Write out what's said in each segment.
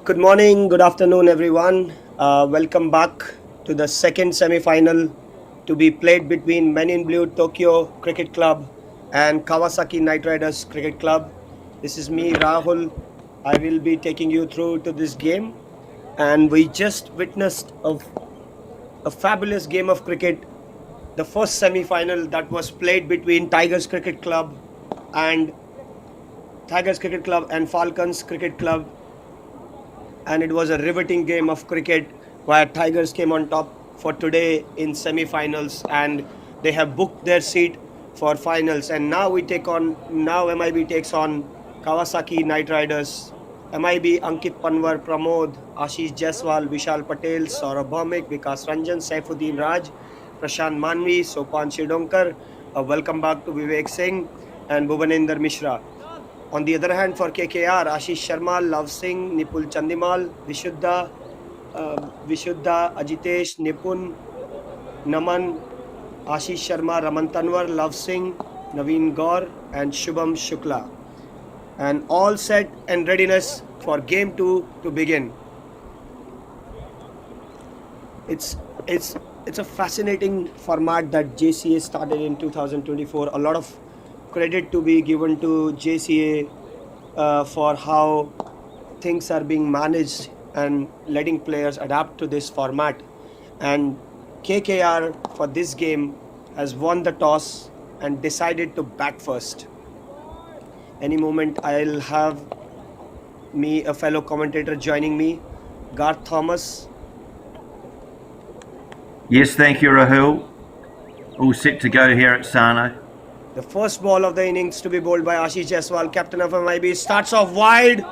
Good morning, good afternoon, everyone. Welcome back to the second semi-final to be played between Men in Blue Tokyo Cricket Club and Kawasaki Knight Riders Cricket Club. This is me, Rahul. I will be taking you through to this game. And we just witnessed a fabulous game of cricket. The first semi-final that was played between Tigers Cricket Club and Falcons Cricket Club. And it was a riveting game of cricket where Tigers came on top for today in semi-finals, and they have booked their seat for finals. And now MIB takes on Kawasaki Knight Riders. MIB Ankit Panwar, Pramod, Ashish Jaiswal, Vishal Patel, Saurabh Bhaumik, Vikas Ranjan, Saifuddin Raj, Prashant Manvi, Sopan Shidonkar. Welcome back to Vivek Singh and Bhuvanender Mishra. On the other hand, for KKR, Ashish Sharma, Love Singh, Nipul Chandimal, Vishuddha, Ajitesh, Nipun, Naman, Ashish Sharma, Raman Tanwar, Love Singh, Naveen Gaur and Shubham Shukla. And all set and readiness for game 2 to begin. It's a fascinating format that JCA started in 2024. A lot of credit to be given to JCA for how things are being managed and letting players adapt to this format. And KKR for this game has won the toss and decided to bat first. Any moment I'll have a fellow commentator joining me, Garth Thomas. Yes, thank you, Rahul. All set to go here at Sano. The first ball of the innings to be bowled by Ashish Jaiswal, captain of MIB, starts off wide,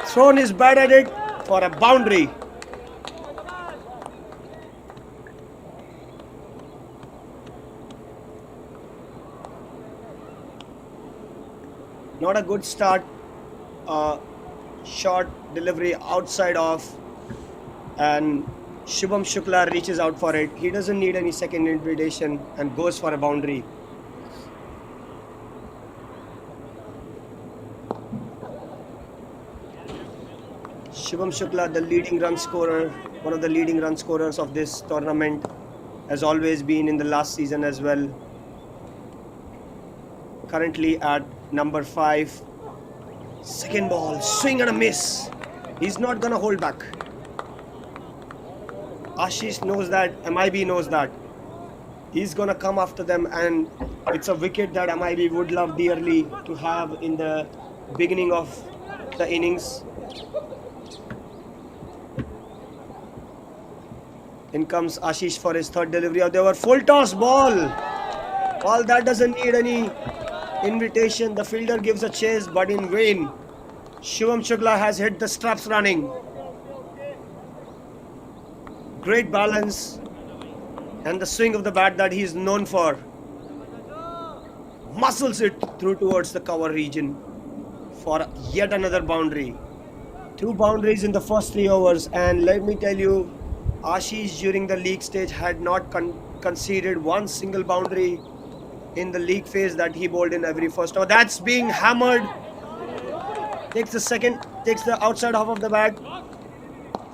thrown his bat at it for a boundary. Not a good start. Short delivery outside off, and Shubham Shukla reaches out for it. He doesn't need any second invitation and goes for a boundary. Shubham Shukla, the leading run scorer, one of the leading run scorers of this tournament, has always been in the last season as well. Currently at number 5. Second ball, swing and a miss. He's not gonna hold back. Ashish knows that, MIB knows that. He's gonna come after them, and it's a wicket that MIB would love dearly to have in the beginning of the innings. In comes Ashish for his third delivery of the over. Full toss ball. Ball that doesn't need any invitation. The fielder gives a chase, but in vain. Shubham Shukla has hit the straps running. Great balance and the swing of the bat that he is known for. Muscles it through towards the cover region for yet another boundary. 2 boundaries in the first 3 overs, and let me tell you, Ashish during the league stage had not conceded one single boundary in the league phase that he bowled in every first over. That's being hammered. Takes the outside half of the bat.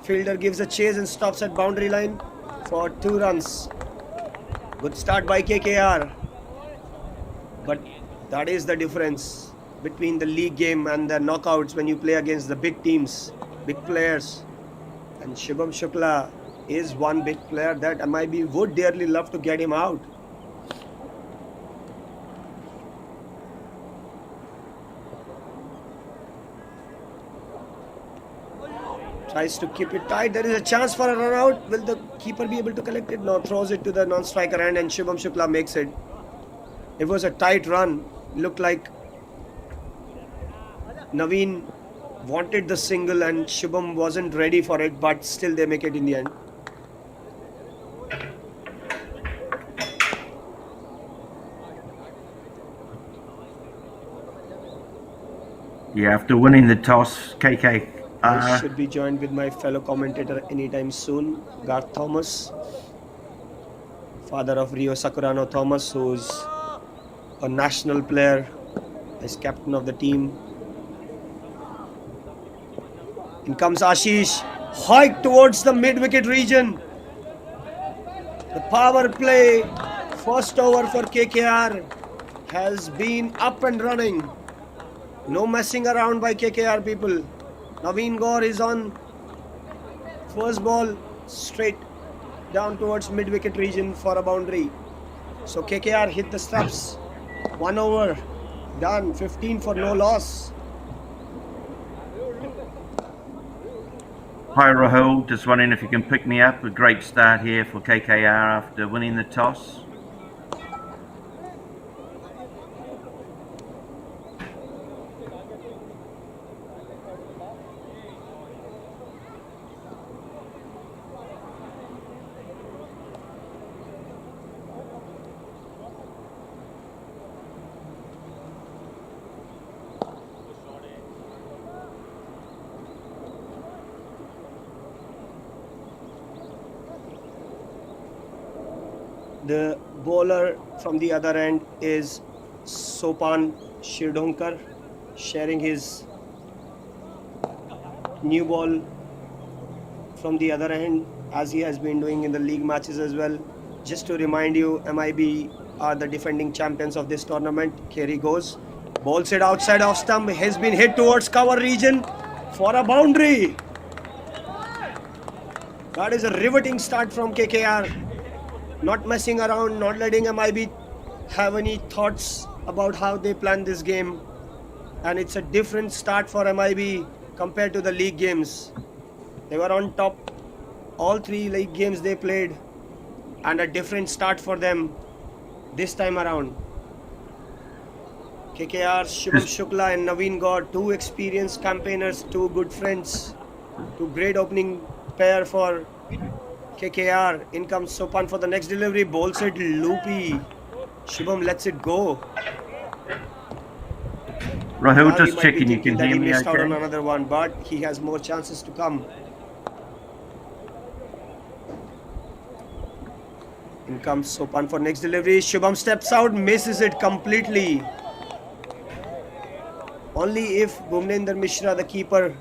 Fielder gives a chase and stops at boundary line for 2 runs. Good start by KKR. But that is the difference between the league game and the knockouts when you play against the big teams, big players. And Shubham Shukla is one big player that MIB would dearly love to get him out. Tries to keep it tight. There is a chance for a run out. Will the keeper be able to collect it? No, throws it to the non-striker end, and Shubham Shukla makes it. It was a tight run. Looked like Naveen wanted the single and Shubham wasn't ready for it, but still they make it in the end. Yeah, after winning the toss, KK. I should be joined with my fellow commentator anytime soon, Garth Thomas, father of Rio Sakurano Thomas, who's a national player, is captain of the team. In comes Ashish, hiked towards the mid-wicket region. The power play, first over for KKR, has been up and running. No messing around by KKR people. Naveen Gaur is on. First ball straight down towards mid-wicket region for a boundary. So KKR hit the straps. 1 over, done. 15 for no loss. Hi Rahul, just wondering if you can pick me up. A great start here for KKR after winning the toss. The bowler from the other end is Sopan Shirdonkar, sharing his new ball from the other end, as he has been doing in the league matches as well. Just to remind you, MIB are the defending champions of this tournament. Here he goes. Bowls it outside off stump. Has been hit towards cover region for a boundary. That is a riveting start from KKR. Not messing around, not letting MIB have any thoughts about how they plan this game. And it's a different start for MIB compared to the league games. They were on top all 3 league games they played, and a different start for them this time around. KKR, Shubham Shukla and Naveen Gaur, 2 experienced campaigners, 2 good friends, 2 great opening pair for KKR. In comes Sopan for the next delivery, bowls it loopy. Shubham lets it go. Rahul, just checking you can hear he me missed out on okay? another one, but he has more chances to come. In comes Sopan for next delivery. Shubham steps out, misses it completely. Only if Bhuvnender Mishra, the keeper,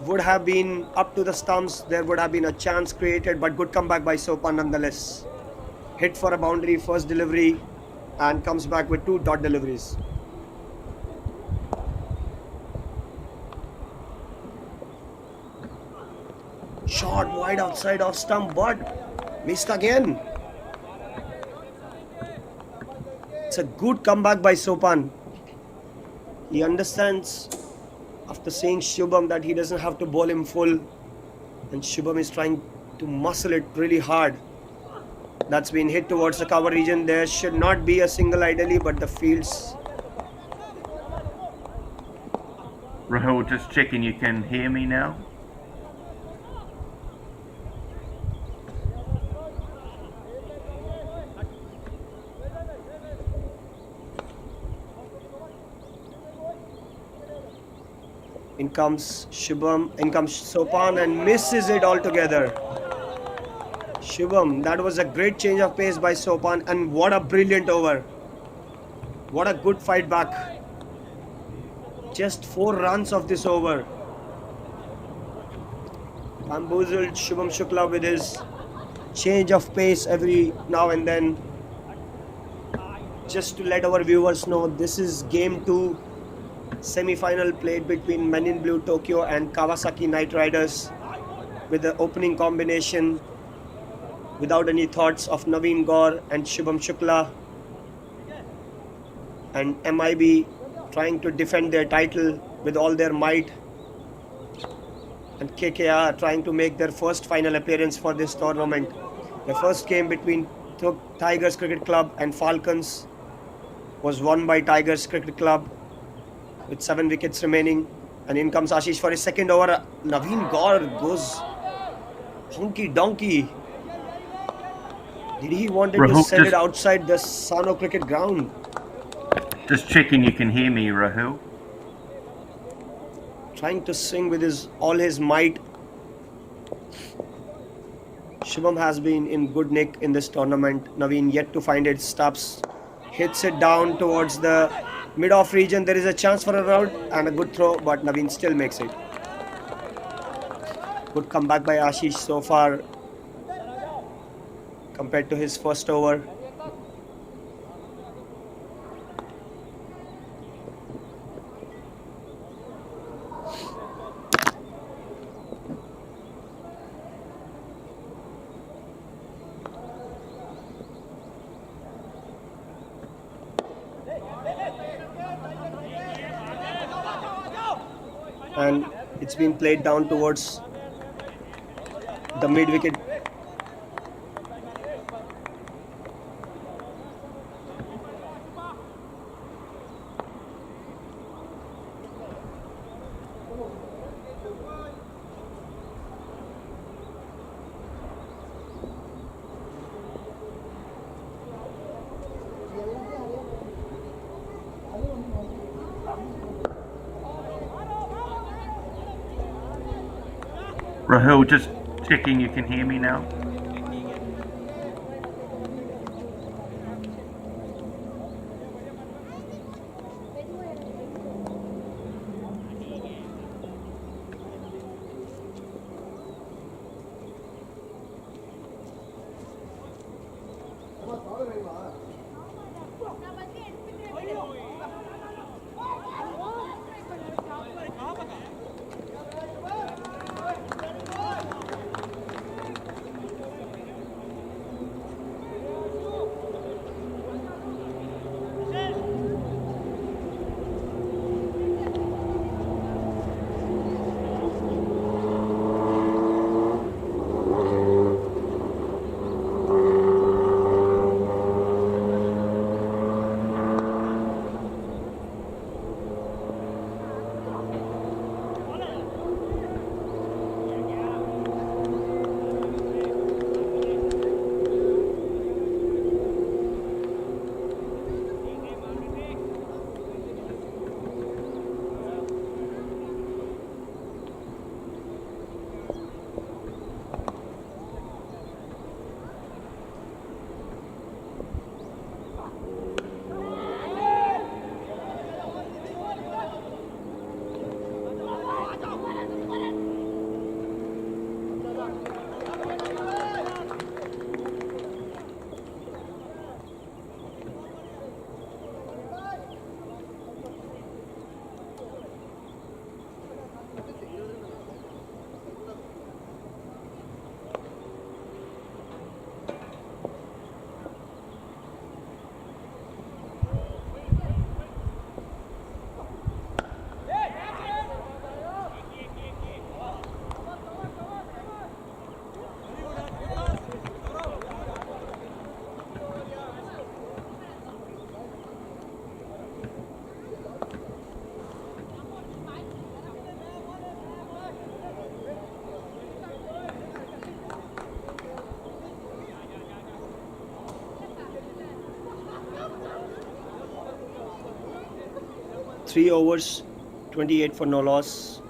would have been up to the stumps, there would have been a chance created, but good comeback by Sopan nonetheless. Hit for a boundary, first delivery, and comes back with 2 dot deliveries. Shot wide outside off stump, but missed again. It's a good comeback by Sopan. He understands after seeing Shubham that he doesn't have to bowl him full, and Shubham is trying to muscle it really hard. That's been hit towards the cover region. There should not be a single ideally, but the fields. Rahul, just checking you can hear me now? In comes Shubham, in comes Sopan and misses it altogether. Shubham, that was a great change of pace by Sopan, and what a brilliant over. What a good fight back. Just 4 runs of this over. Bamboozled Shubham Shukla with his change of pace every now and then. Just to let our viewers know, this is game 2. Semi-final played between Men in Blue Tokyo and Kawasaki Knight Riders, with the opening combination without any thoughts of Naveen Gaur and Shubham Shukla, and MIB trying to defend their title with all their might, and KKR trying to make their first final appearance for this tournament. The first game between Tigers Cricket Club and Falcons was won by Tigers Cricket Club with 7 wickets remaining, and in comes Ashish for his second over. Naveen Gaur goes honky donkey. Did he wanted to send it outside the Sano cricket ground? Just checking you can hear me, Rahul. Trying to swing with all his might. Shubham has been in good nick in this tournament. Naveen yet to find it. Stops, hits it down towards the mid-off region. There is a chance for a rout and a good throw, but Naveen still makes it. Good comeback by Ashish so far compared to his first over. And it's been played down towards the mid-wicket. Rahul, just checking you can hear me now? 3 overs, 28 for no loss.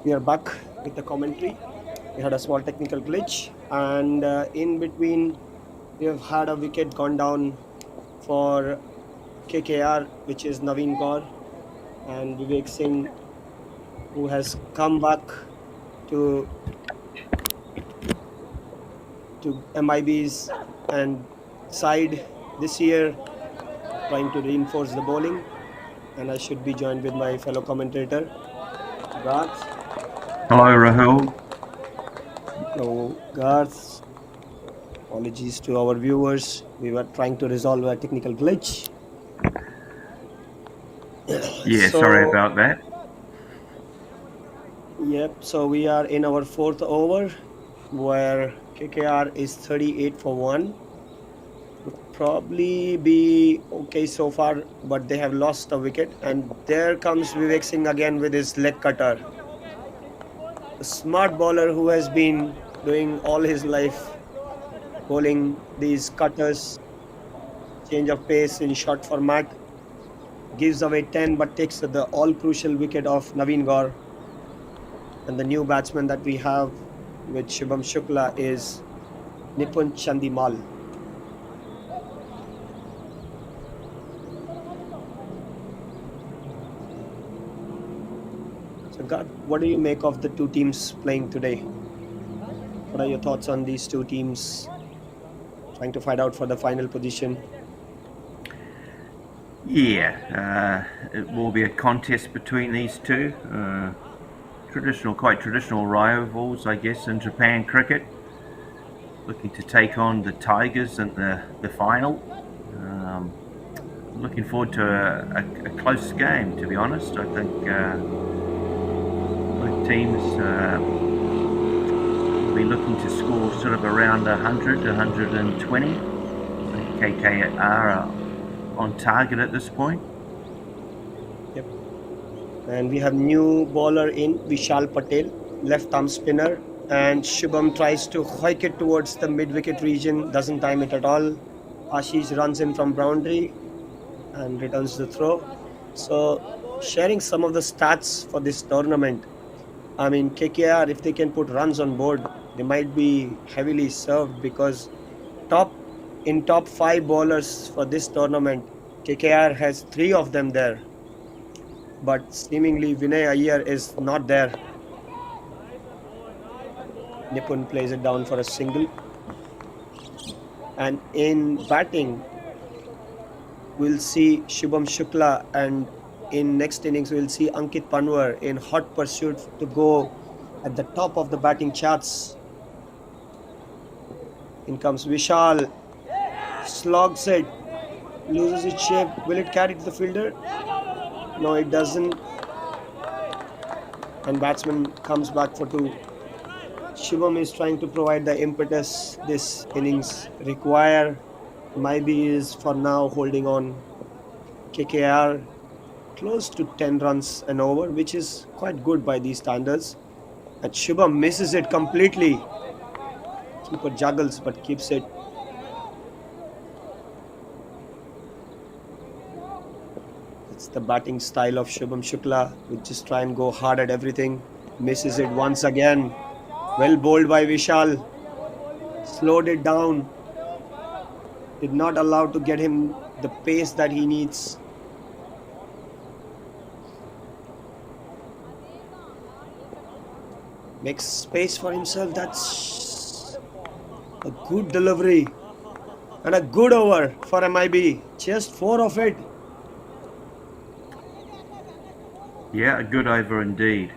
We are back with the commentary. We had a small technical glitch, and in between, we have had a wicket gone down for KKR, which is Naveen Kaur and Vivek Singh, who has come back to MIB's and side this year, trying to reinforce the bowling. And I should be joined with my fellow commentator, Garth. Hello, Rahul. Hello, Garth. Apologies to our viewers. We were trying to resolve a technical glitch. Yeah, sorry about that. Yep, so we are in our fourth over where KKR is 38 for 1. Would probably be okay so far, but they have lost a wicket. And there comes Vivek Singh again with his leg cutter. A smart bowler who has been doing all his life bowling these cutters, change of pace in short format, gives away 10 but takes the all crucial wicket of Naveen Kaur. And the new batsman that we have with Shubham Shukla is Nipun Chandimal. So God, what do you make of the two teams playing today? What are your thoughts on these two teams trying to fight out for the final position? Yeah, it will be a contest between these two. Quite traditional rivals, I guess, in Japan cricket. Looking to take on the Tigers in the final. Looking forward to a close game, to be honest. I think both teams will be looking to score sort of around 100 to 120. I think KKR are on target at this point. Yep. And we have new bowler in Vishal Patel, left arm spinner, and Shubham tries to hoik it towards the mid-wicket region, doesn't time it at all. Ashish runs in from boundary and returns the throw. So sharing some of the stats for this tournament, I mean KKR, if they can put runs on board, they might be heavily served because top 5 bowlers for this tournament, KKR has 3 of them there. But seemingly Vinay Iyer is not there. Nipun plays it down for a single. And in batting, we'll see Shubham Shukla, and in next innings we'll see Ankit Panwar in hot pursuit to go at the top of the batting charts. In comes Vishal, slogs it, loses its shape. Will it carry to the fielder? No, it doesn't. And batsman comes back for 2. Shubham is trying to provide the impetus this innings require. Maybe is for now holding on. KKR close to 10 runs an over, which is quite good by these standards. And Shubham misses it completely. Keeper juggles but keeps it. It's the batting style of Shubham Shukla, which just try and go hard at everything. Misses it once again. Well bowled by Vishal. Slowed it down. Did not allow to get him the pace that he needs. Makes space for himself. That's a good delivery. And a good over for MIB. Just 4 of it. Yeah, a good over indeed.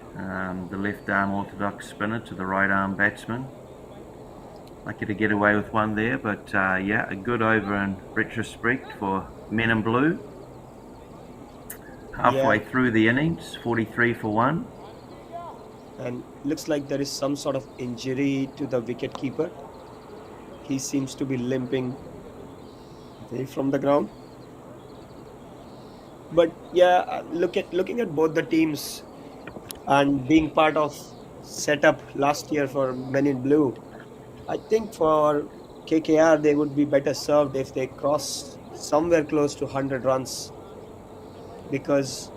The left arm orthodox spinner to the right arm batsman. Lucky to get away with one there, but yeah, a good over in retrospect for Men in Blue. Halfway through the innings, 43 for 1. And looks like there is some sort of injury to the wicket keeper. He seems to be limping away from the ground. But yeah, looking at both the teams and being part of setup last year for Men in Blue, I think for KKR they would be better served if they cross somewhere close to 100 runs, because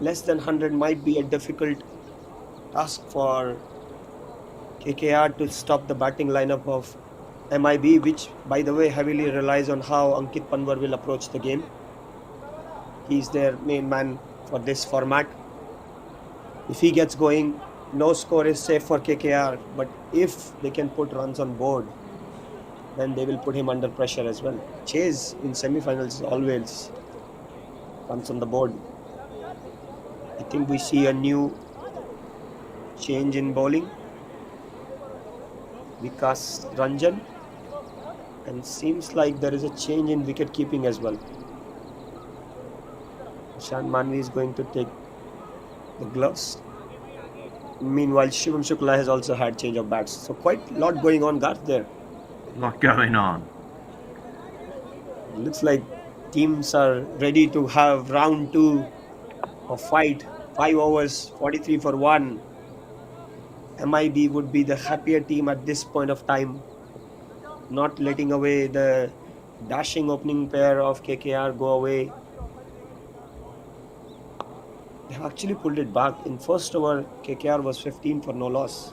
less than 100 might be a difficult task for KKR to stop the batting lineup of MIB, which, by the way, heavily relies on how Ankit Panwar will approach the game. He's their main man for this format. If he gets going, no score is safe for KKR. But if they can put runs on board, then they will put him under pressure as well. Chase in semi-finals is always runs on the board. I think we see a new change in bowling. Vikas Ranjan, and seems like there is a change in wicket keeping as well. Shan Manvi is going to take the gloves. Meanwhile, Shivam Shukla has also had change of bats. So quite a lot going on, Garth, there. A lot going on. Looks like teams are ready to have round 2 of fight. 5 overs, 43 for 1. MIB would be the happier team at this point of time, not letting away the dashing opening pair of KKR go away. They have actually pulled it back. In first over, KKR was 15 for no loss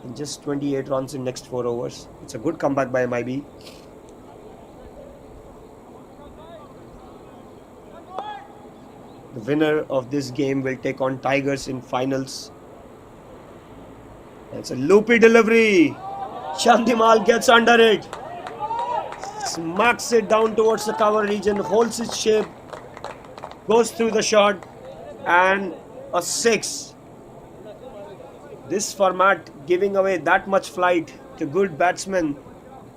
and just 28 runs in next 4 overs. It's a good comeback by MIB. The winner of this game will take on Tigers in finals. It's a loopy delivery. Chandimal gets under it. Smacks it down towards the cover region, holds its shape, goes through the shot, and a 6. This format giving away that much flight to good batsmen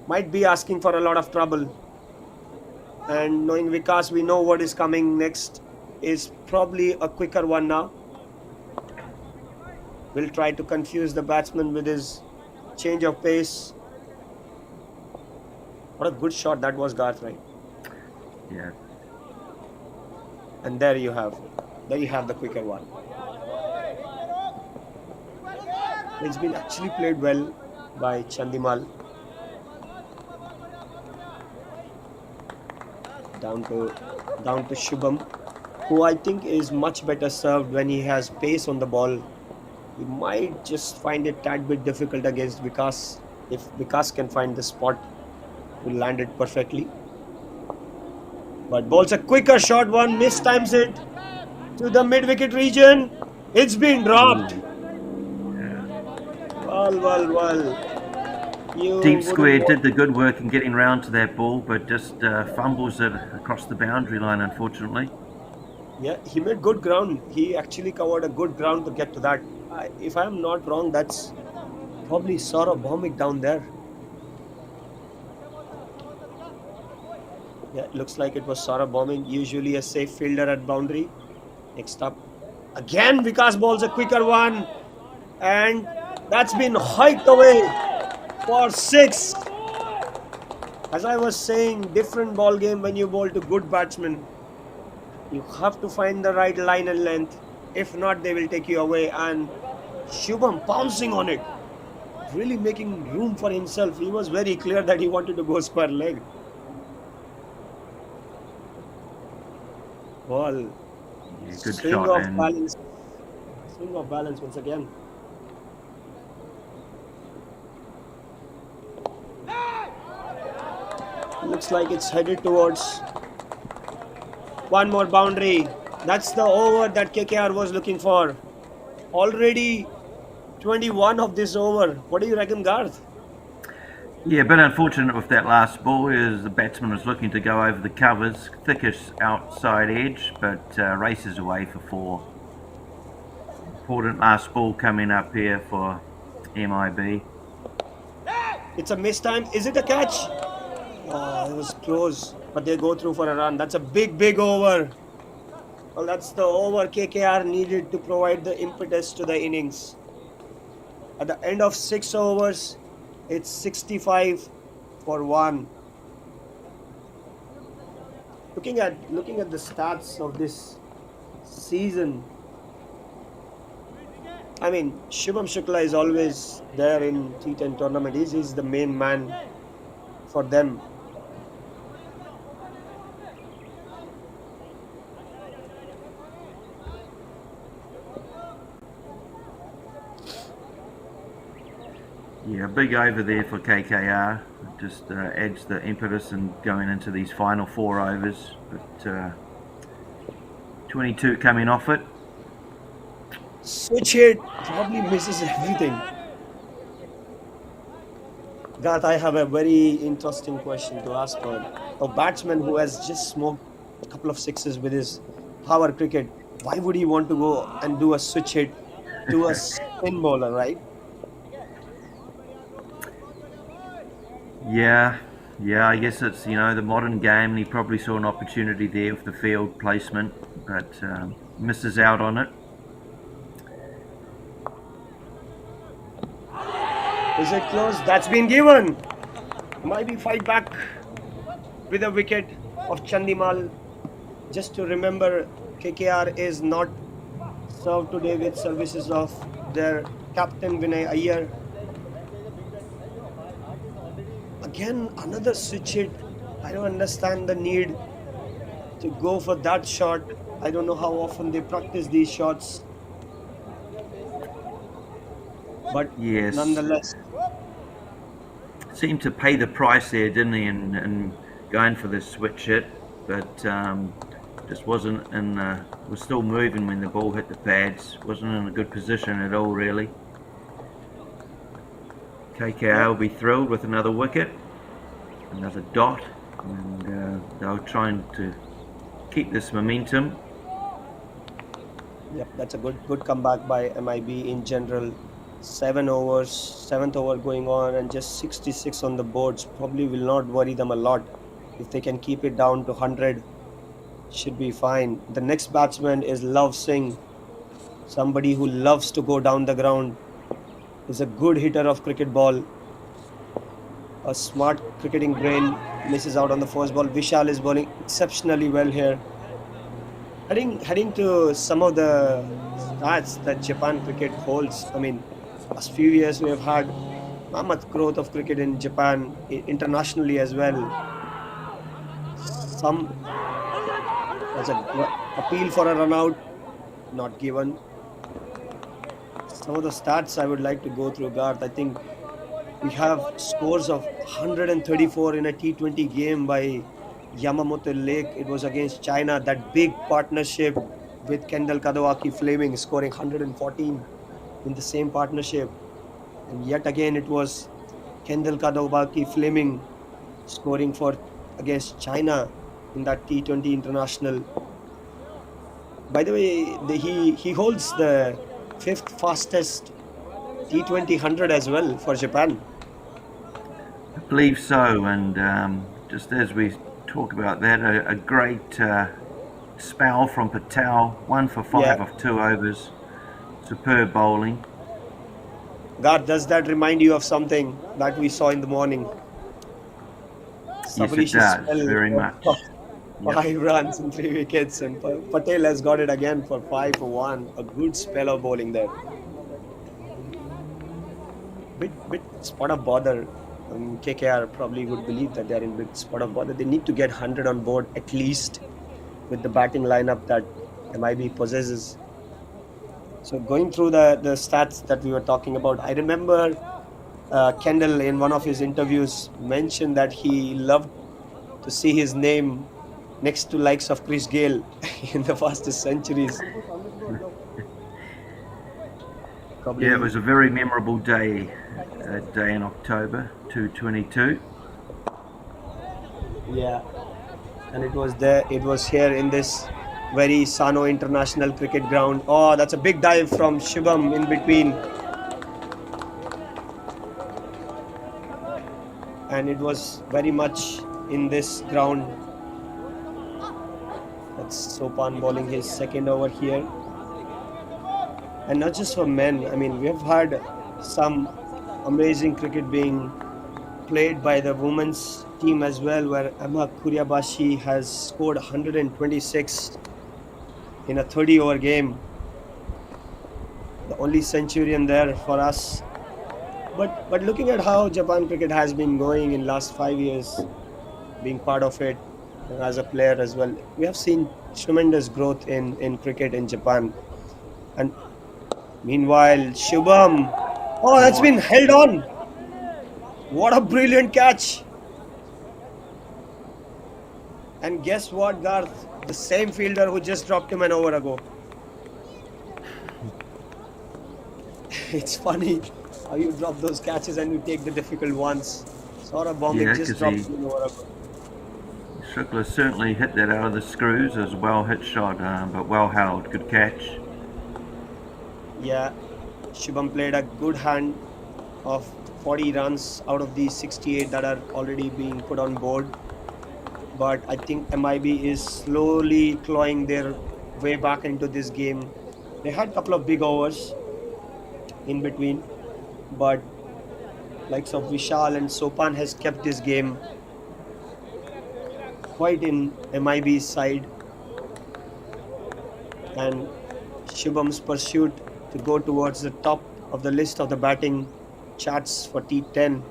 might be asking for a lot of trouble. And knowing Vikas, we know what is coming next is probably a quicker one now. Will try to confuse the batsman with his change of pace. What a good shot that was, Garth, right? Yeah. And there you have the quicker one. It's been actually played well by Chandimal. Down to Shubham, who I think is much better served when he has pace on the ball. He might just find it a tad bit difficult against Vikas. If Vikas can find the spot, will land it perfectly. But bowls a quicker short one, mistimes it to the mid-wicket region. It's been dropped. Well. Deep square did the good work in getting round to that ball, but just fumbles it across the boundary line, unfortunately. Yeah, he made good ground. He actually covered a good ground to get to that. If I'm not wrong, that's probably Saurabh Bhaumik down there. Yeah, it looks like it was Saurabh Bhaumik, usually a safe fielder at boundary. Next up, again Vikas bowls a quicker one, and that's been hiked away for 6. As I was saying, different ball game when you bowl to good batsmen. You have to find the right line and length. If not, they will take you away. And Shubham pouncing on it, really making room for himself. He was very clear that he wanted to go square leg. Ball. Yeah, good Swing shot. of balance. Swing of balance once again. Looks like it's headed towards one more boundary. That's the over that KKR was looking for. Already 21 of this over. What do you reckon, Garth? Yeah, a bit unfortunate with that last ball, as the batsman was looking to go over the covers, thickish outside edge, but races away for 4. Important last ball coming up here for MIB. It's a missed time. Is it a catch? Oh, it was close, but they go through for a run. That's a big over. Well, that's the over KKR needed to provide the impetus to the innings. At the end of 6 overs, it's 65 for 1. Looking at the stats of this season, I mean, Shivam Shukla is always there in T10 tournament. He's the main man for them. Yeah, big over there for KKR. Just adds the impetus and going into these final 4 overs. But 22 coming off it. Switch hit probably misses everything. Garth, I have a very interesting question to ask for a batsman who has just smoked a couple of sixes with his power cricket. Why would he want to go and do a switch hit to a spin bowler, right? Yeah, I guess it's, the modern game, and he probably saw an opportunity there with the field placement, but misses out on it. Is it close? That's been given. Might be fight back with a wicket of Chandimal. Just to remember, KKR is not served today with services of their captain Vinay Iyer. Again, another switch hit. I don't understand the need to go for that shot. I don't know how often they practice these shots. But Yes. nonetheless, Seemed to pay the price there, didn't he, in going for this switch hit, but just wasn't in, was still moving when the ball hit the pads, wasn't in a good position at all, really. KKR will be thrilled with another wicket, another dot, and they're trying to keep this momentum. yep, that's a good comeback by MIB in general. 7 overs, 7th over going on, and just 66 on the boards. Probably will not worry them a lot. If they can keep it down to 100, should be fine. The next batsman is Love Singh, somebody who loves to go down the ground. Is a good hitter of cricket ball. A smart cricketing brain, misses out on the first ball. Vishal is bowling exceptionally well here. Heading to some of the stats that Japan cricket holds. I mean, last few years we have had mammoth growth of cricket in Japan, internationally as well. Some There's a appeal for a run out, not given. Some of the stats I would like to go through, Garth. I think we have scores of 134 in a T20 game by Yamamoto Lake. It was against China. That big partnership with Kendall Kadawaki Fleming scoring 114 in the same partnership. And yet again, it was Kendall Kadawaki Fleming scoring for against China in that T20 international. By the way, he holds the 5th fastest T20 100 as well for Japan. I believe so, and just as we talk about that, a great spell from Patel, 1 for 5 Yeah. of 2 overs, superb bowling. God, does that remind you of something that we saw in the morning? Yes, Somebody it should does, spell very much. Yep. 5 runs and 3 wickets, and Patel has got it again for 5 for 1. A good spell of bowling there. Bit spot of bother. KKR probably would believe that they're in big spot of bother. They need to get 100 on board at least with the batting lineup that MIB possesses. So going through the stats that we were talking about, I remember Kendall in one of his interviews mentioned that he loved to see his name next to likes of Chris Gale in the fastest centuries. Probably, Yeah, it was a very memorable day, that day in October 2022. yeah. And it was there. It was here in this very Sano International Cricket Ground. Oh, that's a big dive from Shubham in between. And it was very much in this ground. That's Sopan bowling his 2nd over here. And not just for men. I mean, we have had some amazing cricket being played by the women's team as well, where Emma Kuriabashi has scored 126 in a 30-over game. The only centurion there for us. But looking at how Japan cricket has been going in last 5 years, being part of it as a player as well, we have seen tremendous growth in cricket in Japan. And meanwhile, Shubham, oh, that's been held on. What a brilliant catch! And guess what, Garth? The same fielder who just dropped him an over ago. It's funny how you drop those catches and you take the difficult ones. Saurabh Bombing Yeah, just 'cause dropped he- him an over ago. Strickler certainly hit that out of the screws. It was a well hit shot, but well held. Good catch. Yeah, Shubham played a good hand of 40 runs out of these 68 that are already being put on board. But I think MIB is slowly clawing their way back into this game. They had a couple of big overs in between, but likes of Vishal and Sopan has kept this game quite in MIB's side. And Shubham's pursuit to go towards the top of the list of the batting charts for T10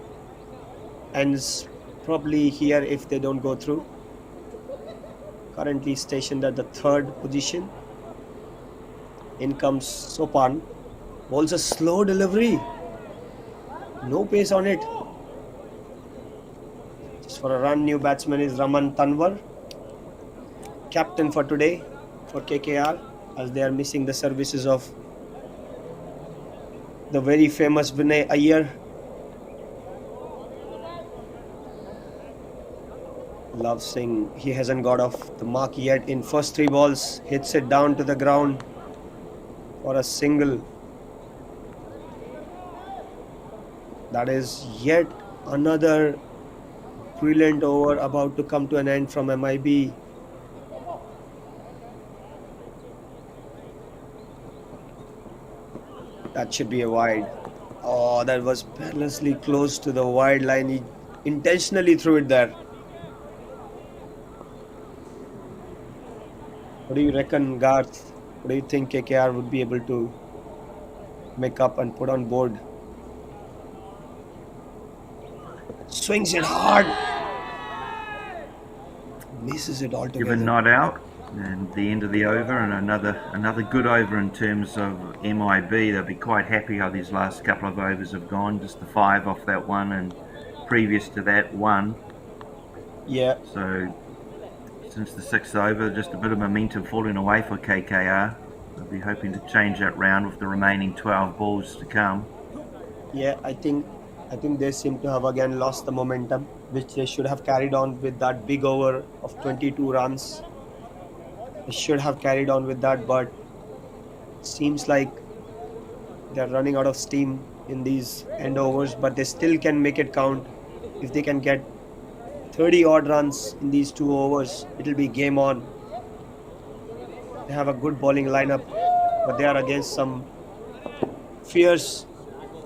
ends probably here if they don't go through. Currently stationed at the third position. In comes Sopan. Bowls a slow delivery. No pace on it. Just for a run, new batsman is Raman Tanwar. Captain for today for KKR, as they are missing the services of the very famous Vinay Iyer. Love Singh, he hasn't got off the mark yet in first three balls. Hits it down to the ground for a single. That is yet another brilliant over about to come to an end from MIB. That should be a wide. Oh, that was perilously close to the wide line. He intentionally threw it there. What do you reckon, Garth? What do you think KKR would be able to make up and put on board? Swings it hard. Misses it altogether. Given not out, and the end of the over, and another good over in terms of MIB. They'll be quite happy how these last couple of overs have gone. Just the 5 off that one, and previous to that 1. Yeah. So since the 6th over, just a bit of momentum falling away for KKR. They'll be hoping to change that round with the remaining 12 balls to come. Yeah, I think they seem to have again lost the momentum, which they should have carried on with that big over of 22 runs. They should have carried on with that, but it seems like they're running out of steam in these end overs, but they still can make it count. If they can get 30 odd runs in these 2 overs, it'll be game on. They have a good bowling lineup, but they are against some fierce,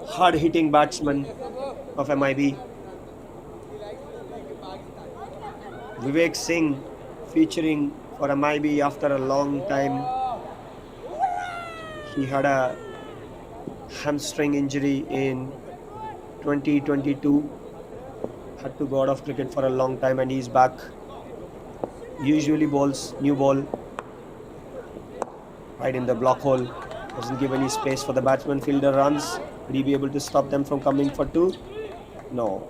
hard-hitting batsmen of MIB. Vivek Singh featuring for MIB after a long time. He had a hamstring injury in 2022. Had to go out of cricket for a long time, and he's back. Usually bowls new ball right in the block hole. Doesn't give any space for the batsman. Fielder runs. Will he be able to stop them from coming for 2? No.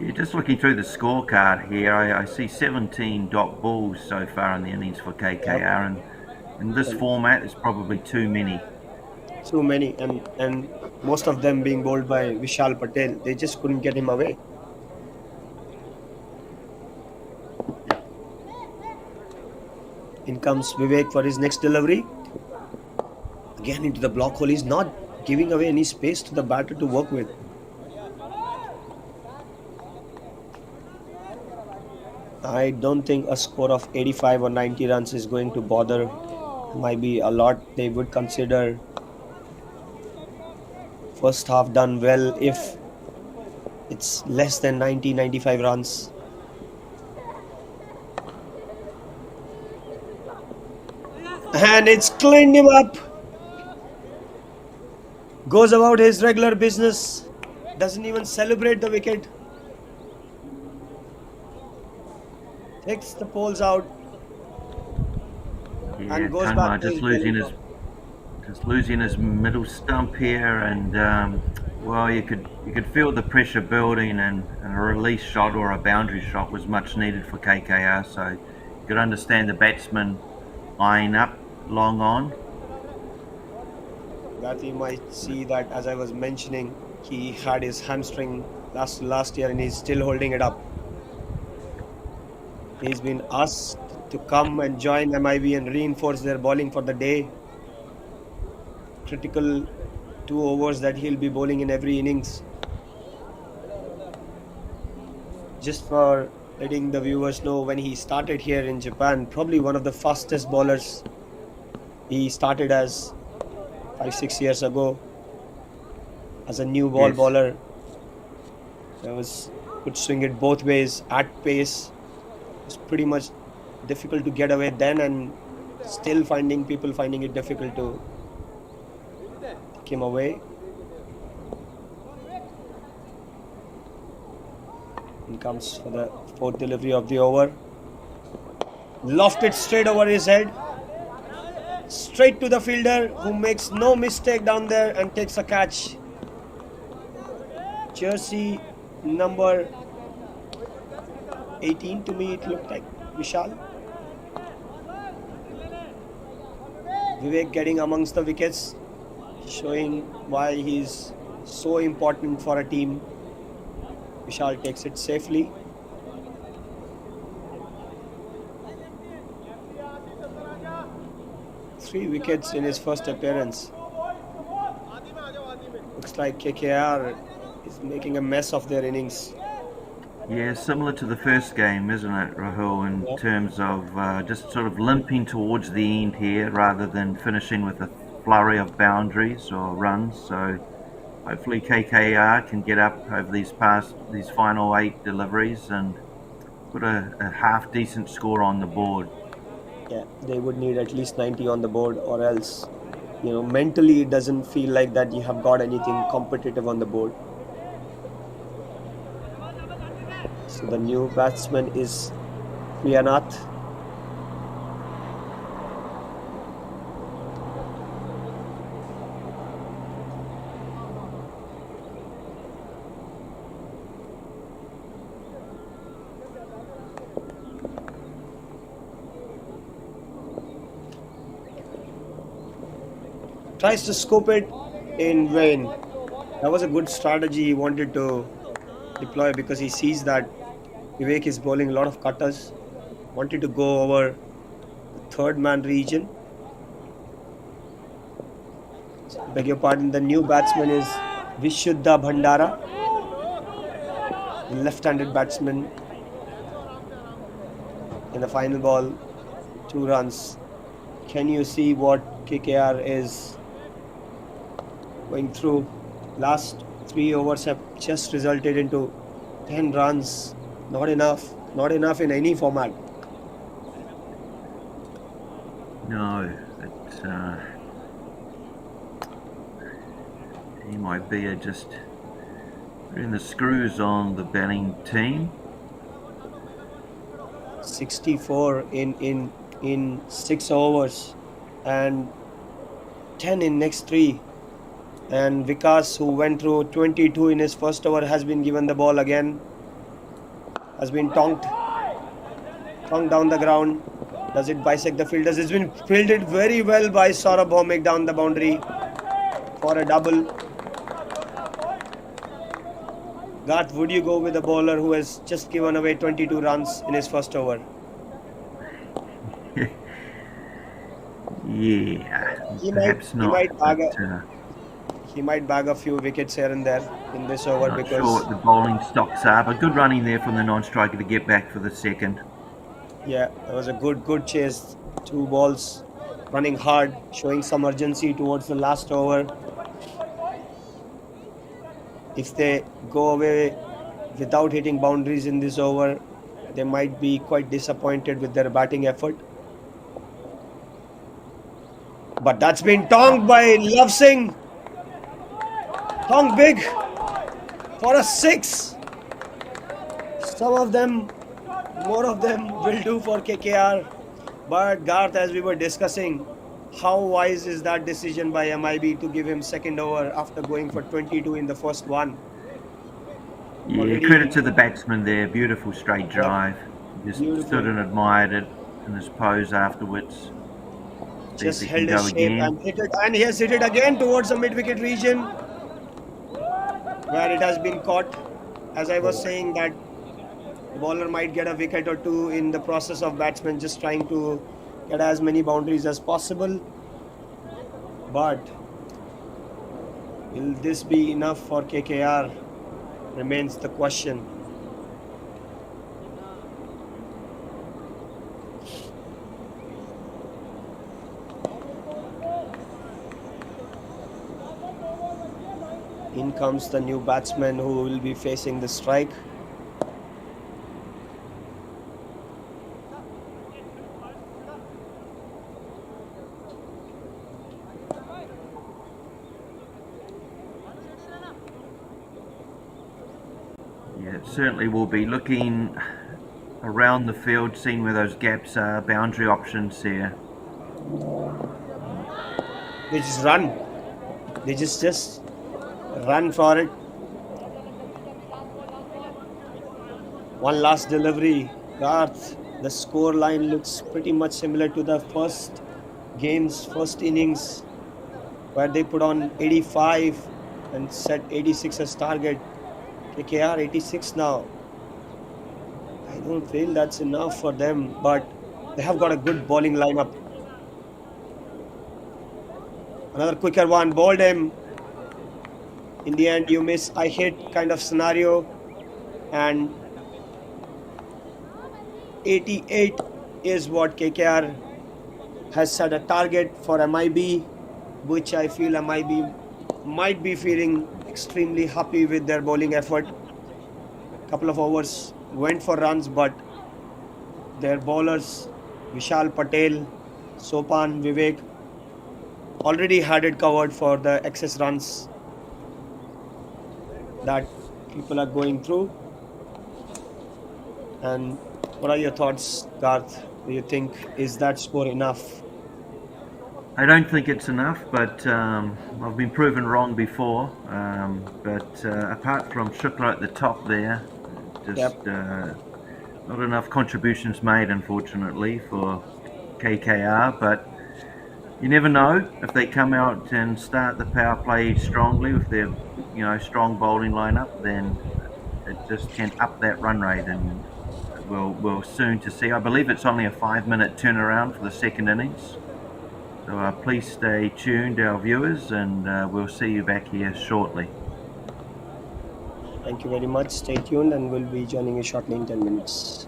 Yeah, just looking through the scorecard here, I see 17 dot balls so far in the innings for KKR, and in this format, it's probably too many. Too many, and most of them being bowled by Vishal Patel. They just couldn't get him away. In comes Vivek for his next delivery. Again into the block hole. He's not giving away any space to the batter to work with. I don't think a score of 85 or 90 runs is going to bother. Might be a lot. They would consider first half done well if it's less than 90-95 runs. And it's cleaned him up. Goes about his regular business. Doesn't even celebrate the wicket. Takes the poles out. Yeah, And goes Tanwar back to just his losing belly just losing his middle stump here, and well, you could feel the pressure building, and a release shot or a boundary shot was much needed for KKR. So you could understand the batsman eyeing up long on. That you might see that, as I was mentioning, he had his hamstring last year and he's still holding it up. He's been asked to come and join MIB and reinforce their bowling for the day. Critical 2 overs that he'll be bowling in every innings. Just for letting the viewers know, when he started here in Japan, probably one of the fastest bowlers. He started as 5-6 years ago as a new ball bowler. Could swing it both ways at pace. It's pretty much difficult to get away then, and still people finding it difficult to take him away. He comes for the 4th delivery of the over. Lofted straight over his head. Straight to the fielder, who makes no mistake down there and takes a catch. Jersey number 18 to me it looked like, Vishal. Vivek getting amongst the wickets, showing why he's so important for a team. Vishal takes it safely. Three wickets in his first appearance. Looks like KKR is making a mess of their innings. Yeah, similar to the first game, isn't it, Rahul, in terms of just sort of limping towards the end here rather than finishing with a flurry of boundaries or runs. So hopefully KKR can get up over these final 8 deliveries and put a half decent score on the board. Yeah, they would need at least 90 on the board, or else, mentally it doesn't feel like that you have got anything competitive on the board. So the new batsman is Priyanath. Tries to scoop it in vain. That was a good strategy he wanted to deploy, because he sees that Vivek is bowling a lot of cutters. Wanted to go over the third man region. Beg your pardon, the new batsman is Vishuddha Bhandara, left-handed batsman. In the final ball, 2 runs. Can you see what KKR is going through? Last 3 overs have just resulted into 10 runs. Not enough in any format. No, he might be just in the screws on the batting team. 64 in 6 overs and 10 in next 3. And Vikas, who went through 22 in his first over, has been given the ball again. Has been tonked down the ground. Does it bisect the fielders? It's been fielded very well by Saurabh Bhaumik down the boundary for a double. Garth, would you go with a bowler who has just given away 22 runs in his first over? Yeah, perhaps not. He might bag a few wickets here and there in this over, Not because sure what the bowling stocks are, but good running there from the non-striker to get back for the second. Yeah, that was a good chase. 2 balls, running hard, showing some urgency towards the last over. If they go away without hitting boundaries in this over, they might be quite disappointed with their batting effort. But that's been tonked by Love Singh. Tonked big for a 6. More of them will do for KKR. But Garth, as we were discussing, how wise is that decision by MIB to give him second over after going for 22 in the first one? Yeah, Already- credit to the batsman there. Beautiful straight drive. Just Beautiful. stood and admired it in his pose afterwards. See if Just he held can his go shape again. and hit it, and he has hit it again towards the mid-wicket region where it has been caught. As I was saying, that the bowler might get a wicket or two in the process of batsmen just trying to get as many boundaries as possible. But will this be enough for KKR? Remains the question. In comes the new batsman who will be facing the strike. Yeah, it certainly will be looking around the field, seeing where those gaps are, boundary options here. They just run. They just run for it. One last delivery. Garth, the score line looks pretty much similar to the first innings, where they put on 85 and set 86 as target. KKR 86 now. I don't feel that's enough for them, but they have got a good bowling lineup. Another quicker one, bowled him. In the end, you miss, I hit kind of scenario, and 88 is what KKR has set a target for MIB, which I feel MIB might be feeling extremely happy with their bowling effort. Couple of overs went for runs, but their bowlers Vishal Patel, Sopan, Vivek already had it covered for the excess runs that people are going through. And what are your thoughts, Garth? Do you think is that score enough? I don't think it's enough, but I've been proven wrong before. But apart from Shukla at the top there, just not enough contributions made, unfortunately, for KKR. But you never know if they come out and start the power play strongly with their, strong bowling lineup. Then it just can up that run rate, and we'll soon to see. I believe it's only a 5-minute turnaround for the second innings. So please stay tuned, our viewers, and we'll see you back here shortly. Thank you very much. Stay tuned, and we'll be joining you shortly in 10 minutes.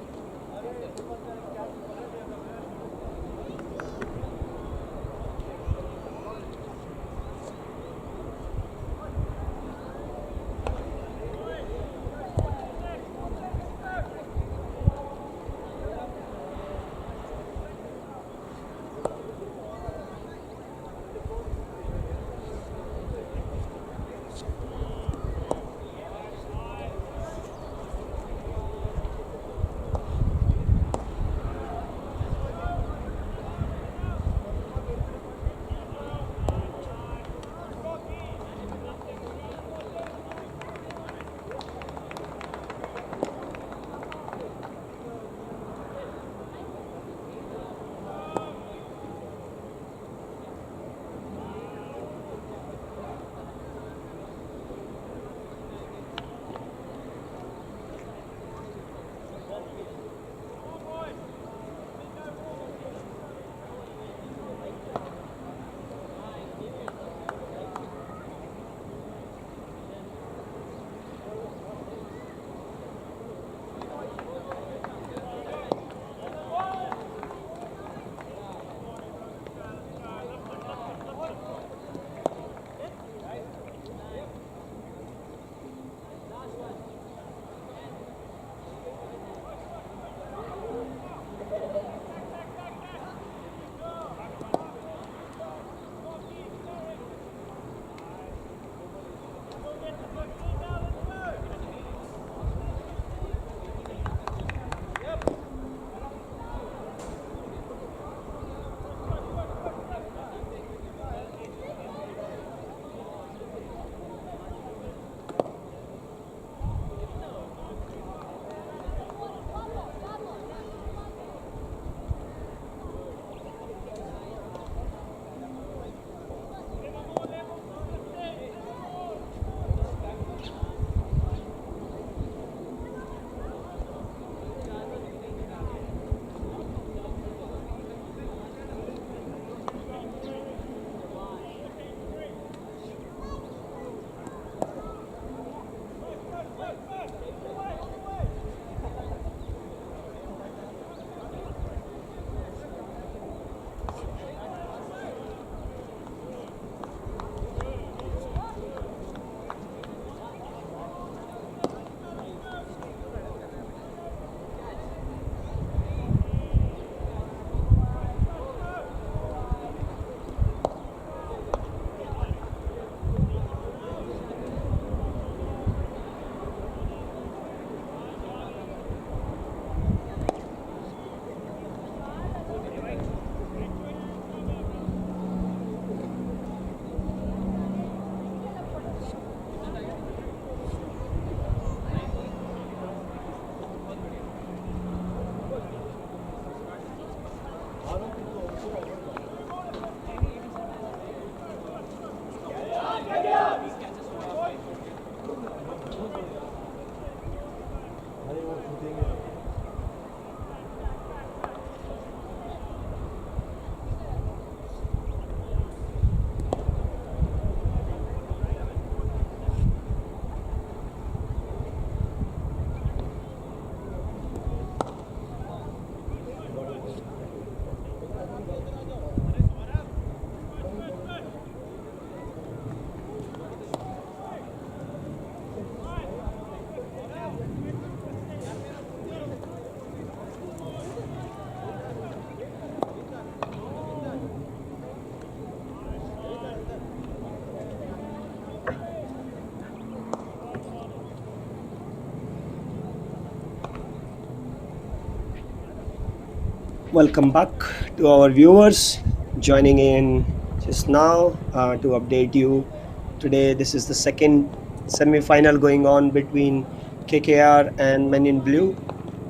Welcome back to our viewers joining in just now to update you. Today, this is the second semi-final going on between KKR and Men in Blue.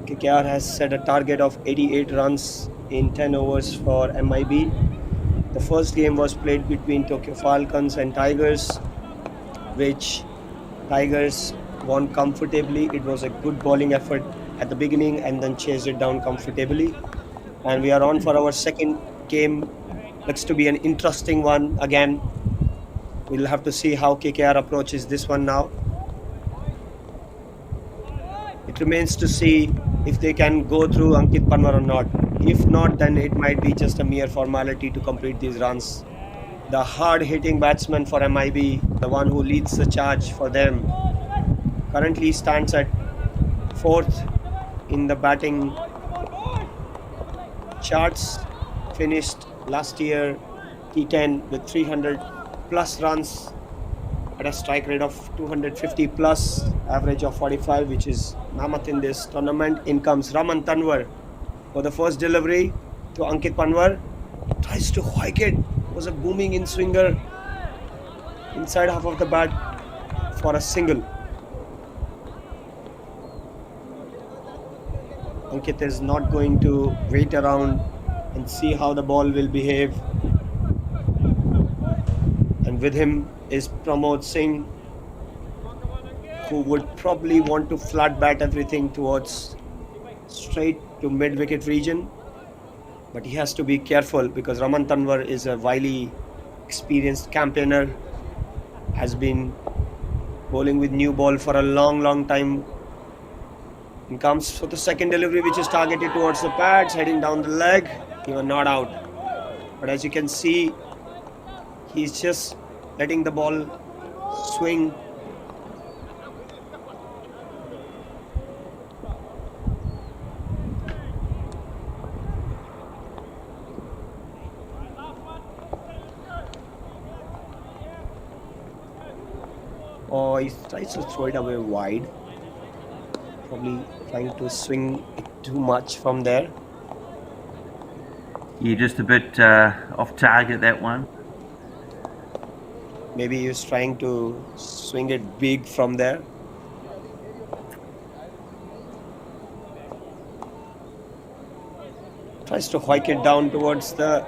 KKR has set a target of 88 runs in 10 overs for MIB. The first game was played between Tokyo Falcons and Tigers, which Tigers won comfortably. It was a good bowling effort at the beginning and then chased it down comfortably. And we are on for our second game. Looks to be an interesting one again. We'll have to see how KKR approaches this one now. It remains to see if they can go through Ankit Panwar or not. If not, then it might be just a mere formality to complete these runs. The hard-hitting batsman for MIB, the one who leads the charge for them, currently stands at 4th in the batting charts. Finished last year T10 with 300 plus runs at a strike rate of 250 plus, average of 45, which is mammoth in this tournament. In comes Raman Tanwar for the first delivery to Ankit Panwar. Tries to hike it. Was a booming in swinger inside half of the bat for a single. Ankit is not going to wait around and see how the ball will behave. And with him is Pramod Singh, who would probably want to flat bat everything towards straight to mid-wicket region. But he has to be careful because Raman Tanwar is a wily, experienced campaigner, has been bowling with new ball for a long time. And comes for the second delivery, which is targeted towards the pads, heading down the leg. He was not out. But as you can see, he's just letting the ball swing. Oh, he tries to throw it away wide. Probably trying to swing it too much from there. Yeah, just a bit off target, that one. Maybe he was trying to swing it big from there. Tries to hike it down towards the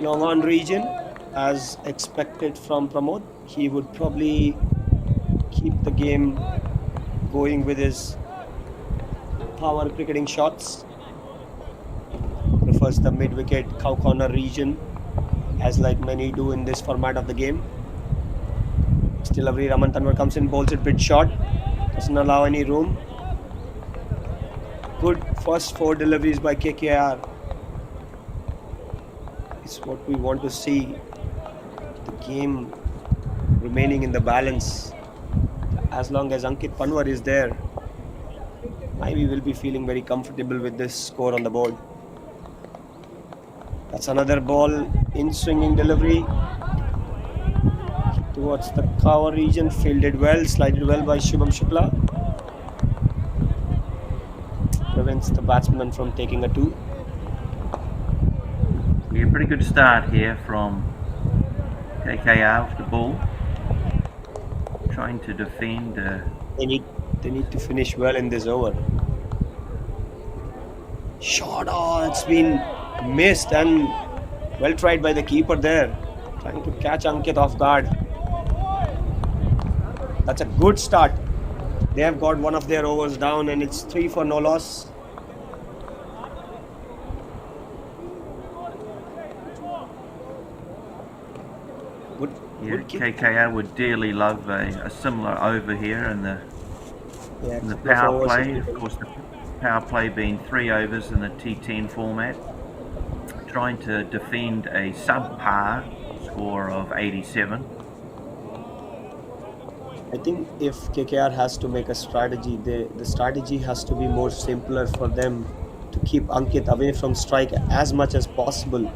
long on region as expected from Pramod. He would probably keep the game going with his power cricketing shots. Prefers the mid-wicket cow corner region, as like many do in this format of the game. Still every Raman Tanwar comes in, bowls it bit short, doesn't allow any room. Good first 4 deliveries by KKR. It's what we want to see. The game remaining in the balance. As long as Ankit Panwar is there, maybe we'll be feeling very comfortable with this score on the board. That's another ball in swinging delivery towards the cover region, fielded well, slided well by Shubham Shukla. Prevents the batsman from taking a 2. Yeah, pretty good start here from KKR with the ball. Trying to defend. They need to finish well in this over. Shot, oh, it's been missed and well tried by the keeper there. Trying to catch Ankit off guard. That's a good start. They have got one of their overs down and it's 3 for no loss. KKR would dearly love a similar over here in the power play. Of course, the power play being 3 overs in the T10 format. Trying to defend a subpar score of 87. I think if KKR has to make a strategy, the strategy has to be more simpler for them to keep Ankit away from strike as much as possible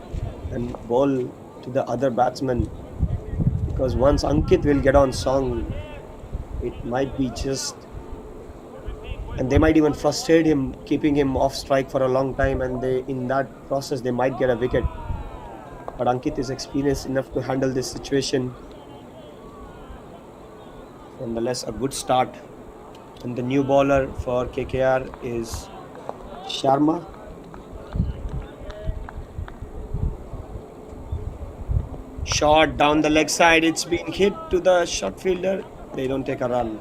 and bowl to the other batsmen. Because once Ankit will get on song, it might be just and they might even frustrate him, keeping him off strike for a long time, and in that process they might get a wicket. But Ankit is experienced enough to handle this situation. Nonetheless, a good start. And the new bowler for KKR is Sharma. Shot down the leg side. It's been hit to the short fielder. They don't take a run.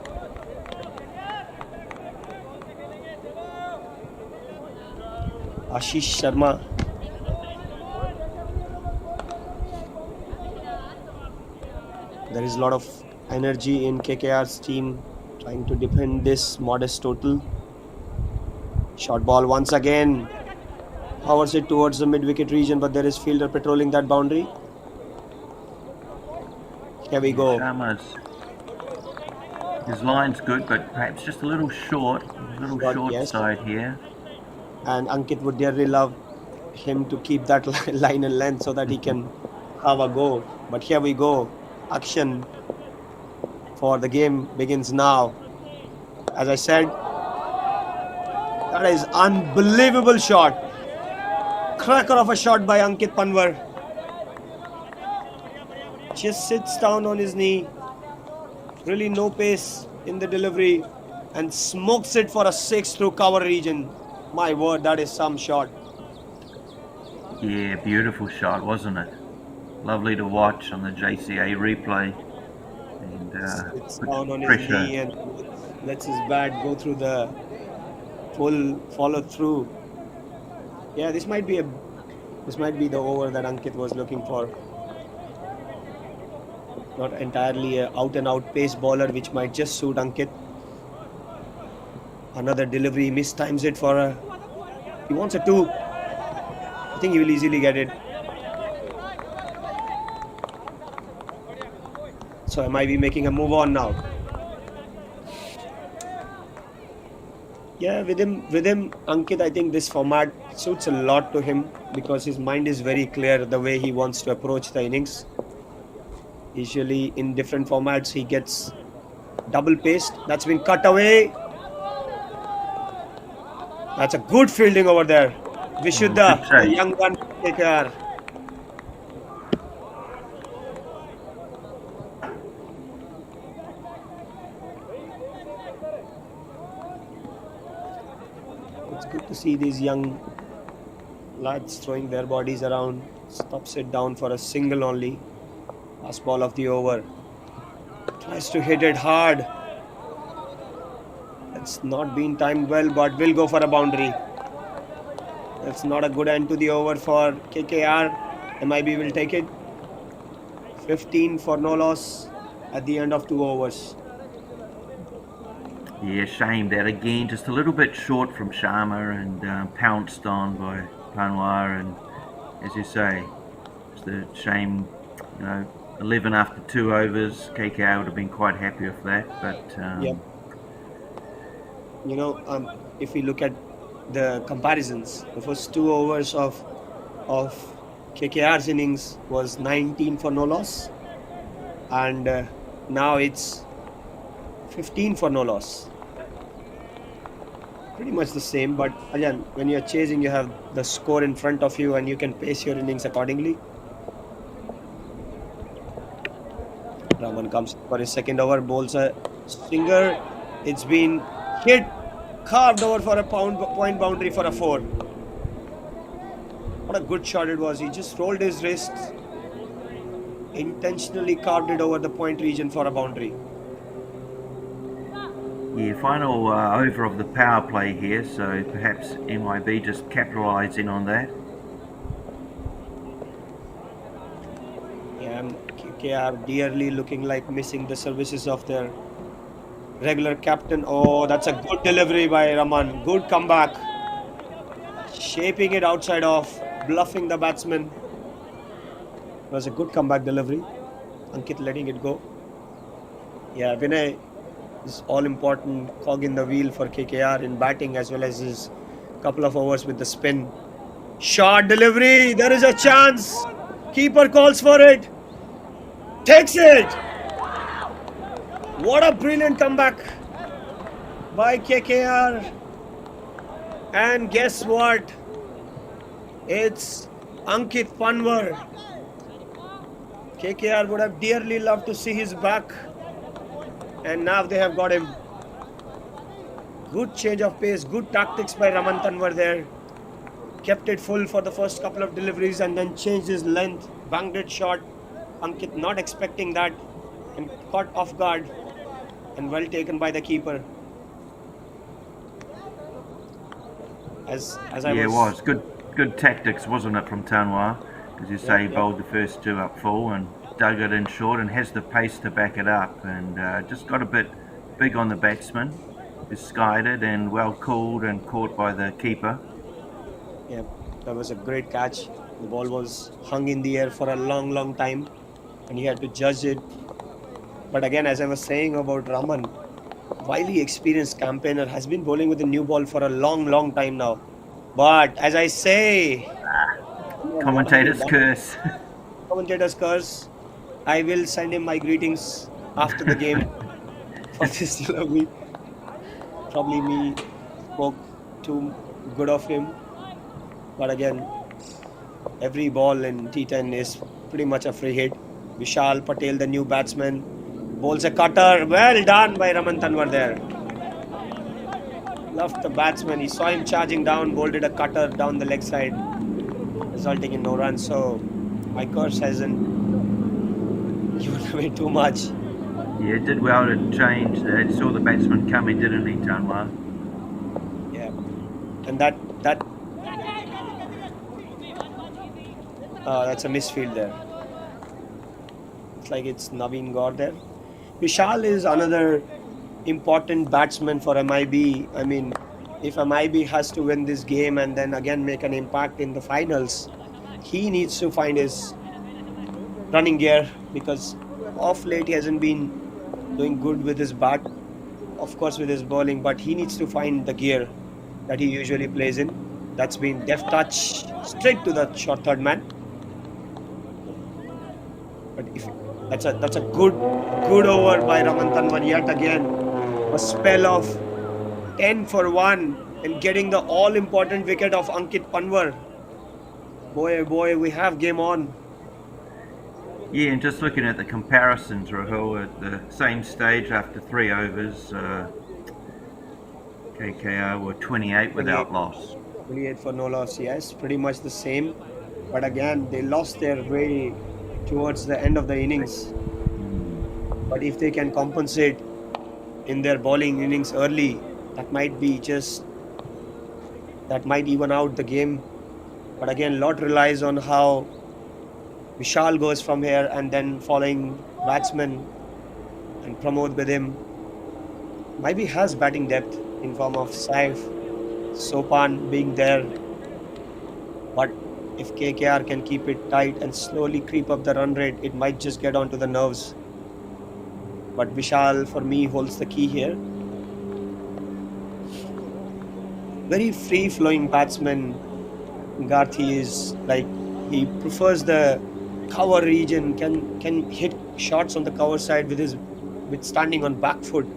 Ashish Sharma. There is a lot of energy in KKR's team trying to defend this modest total. Short ball once again. Powers it towards the mid-wicket region, but there is fielder patrolling that boundary. Here we go. His line's good, but perhaps just a little short. Yes. Side here. And Ankit would dearly love him to keep that line and length so that he can have a go. But here we go. Action for the game begins now. As I said, that is unbelievable shot. Cracker of a shot by Ankit Panwar. Just sits down on his knee. Really no pace in the delivery and smokes it for a 6 through cover region. My word, that is some shot. Yeah, beautiful shot, wasn't it? Lovely to watch on the JCA replay. And sits down on his knee and lets his bat go through the full follow through. Yeah, this might be the over that Ankit was looking for. Not entirely a out and out pace bowler, which might just suit Ankit. Another delivery, mistimes it for a. He wants a 2. I think he will easily get it. So I might be making a move on now. Yeah, with him, Ankit, I think this format suits a lot to him because his mind is very clear the way he wants to approach the innings. Usually in different formats he gets double paced. That's been cut away. That's a good fielding over there. Vishuddha, the young gun taker. It's good to see these young lads throwing their bodies around. Stops it down for a single only. Last ball of the over. Tries to hit it hard. It's not been timed well, but will go for a boundary. That's not a good end to the over for KKR. MIB will take it. 15 for no loss at the end of 2 overs. Yeah, shame that again. Just a little bit short from Sharma and pounced on by Panwar. And as you say, it's a shame, 11 after 2 overs. KKR would have been quite happy with that, but yep. If we look at the comparisons, the first 2 overs of KKR's innings was 19 for no loss, and now it's 15 for no loss. Pretty much the same, but again, when you're chasing, you have the score in front of you and you can pace your innings accordingly. Raman comes for his second over, bowls a stinger. It's been hit, carved over for a point boundary for a 4. What a good shot it was. He just rolled his wrists, intentionally carved it over the point region for a boundary. Yeah, final over of the power play here, so perhaps MIB just capitalising on that. Yeah, KKR dearly looking like missing the services of their regular captain. Oh, that's a good delivery by Raman. Good comeback. Shaping it outside off, bluffing the batsman. It was a good comeback delivery. Ankit letting it go. Yeah, Vinay is all important cog in the wheel for KKR in batting as well as his couple of overs with the spin. Short delivery. There is a chance. Keeper calls for it. Takes it. What a brilliant comeback. by KKR. And guess what? It's Ankit Panwar. KKR would have dearly loved to see his back. And now they have got him. Good change of pace, good tactics by Raman Tanwar there. Kept it full for the first couple of deliveries and then changed his length, banged it short. Ankit not expecting that and caught off guard and well taken by the keeper. As it was good tactics, wasn't it, from Tanwar? As you say, he bowled the first two up full and dug it in short and has the pace to back it up, and just got a bit big on the batsman. He skied it and well called and caught by the keeper. Yeah, that was a great catch. The ball was hung in the air for a long time and he had to judge it. But again, as I was saying about Raman, wily experienced campaigner, has been bowling with a new ball for a long time now. But as I say, commentator's curse. Commentator's curse. I will send him my greetings after the game for this lovely. Probably me spoke too good of him. But again, every ball in T10 is pretty much a free hit. Vishal Patel, the new batsman, bowls a cutter. Well done by Raman Tanwar there. Loved the batsman. He saw him charging down, bowled a cutter down the leg side, resulting in no runs. So my curse hasn't given away too much. Yeah, it did well to change that. He saw the batsman coming, didn't he, Tanwar? Yeah, and that's a misfield there. It's like it's Naveen Gaur there. Vishal is another important batsman for MIB. I mean, if MIB has to win this game and then again make an impact in the finals, he needs to find his running gear, because off late he hasn't been doing good with his bat, of course with his bowling, but he needs to find the gear that he usually plays in. That's been deft touch straight to the short third man. But if that's a good over by Raman Tanwar yet again. A spell of 10 for 1 and getting the all important wicket of Ankit Panwar. Boy, we have game on. Yeah, and just looking at the comparisons, Rahul, at the same stage after 3 overs, KKR were 28 without loss. 28 for no loss, yes, pretty much the same. But again, they lost their way towards the end of the innings. But if they can compensate in their bowling innings early, that might even out the game. But again, lot relies on how Vishal goes from here and then following batsman and Pramod with him. Maybe has batting depth in form of Saif, Sopan being there. But if KKR can keep it tight and slowly creep up the run rate, it might just get onto the nerves. But Vishal, for me, holds the key here. Very free-flowing batsman. Garthi is like, he prefers the cover region, can hit shots on the cover side with standing on back foot,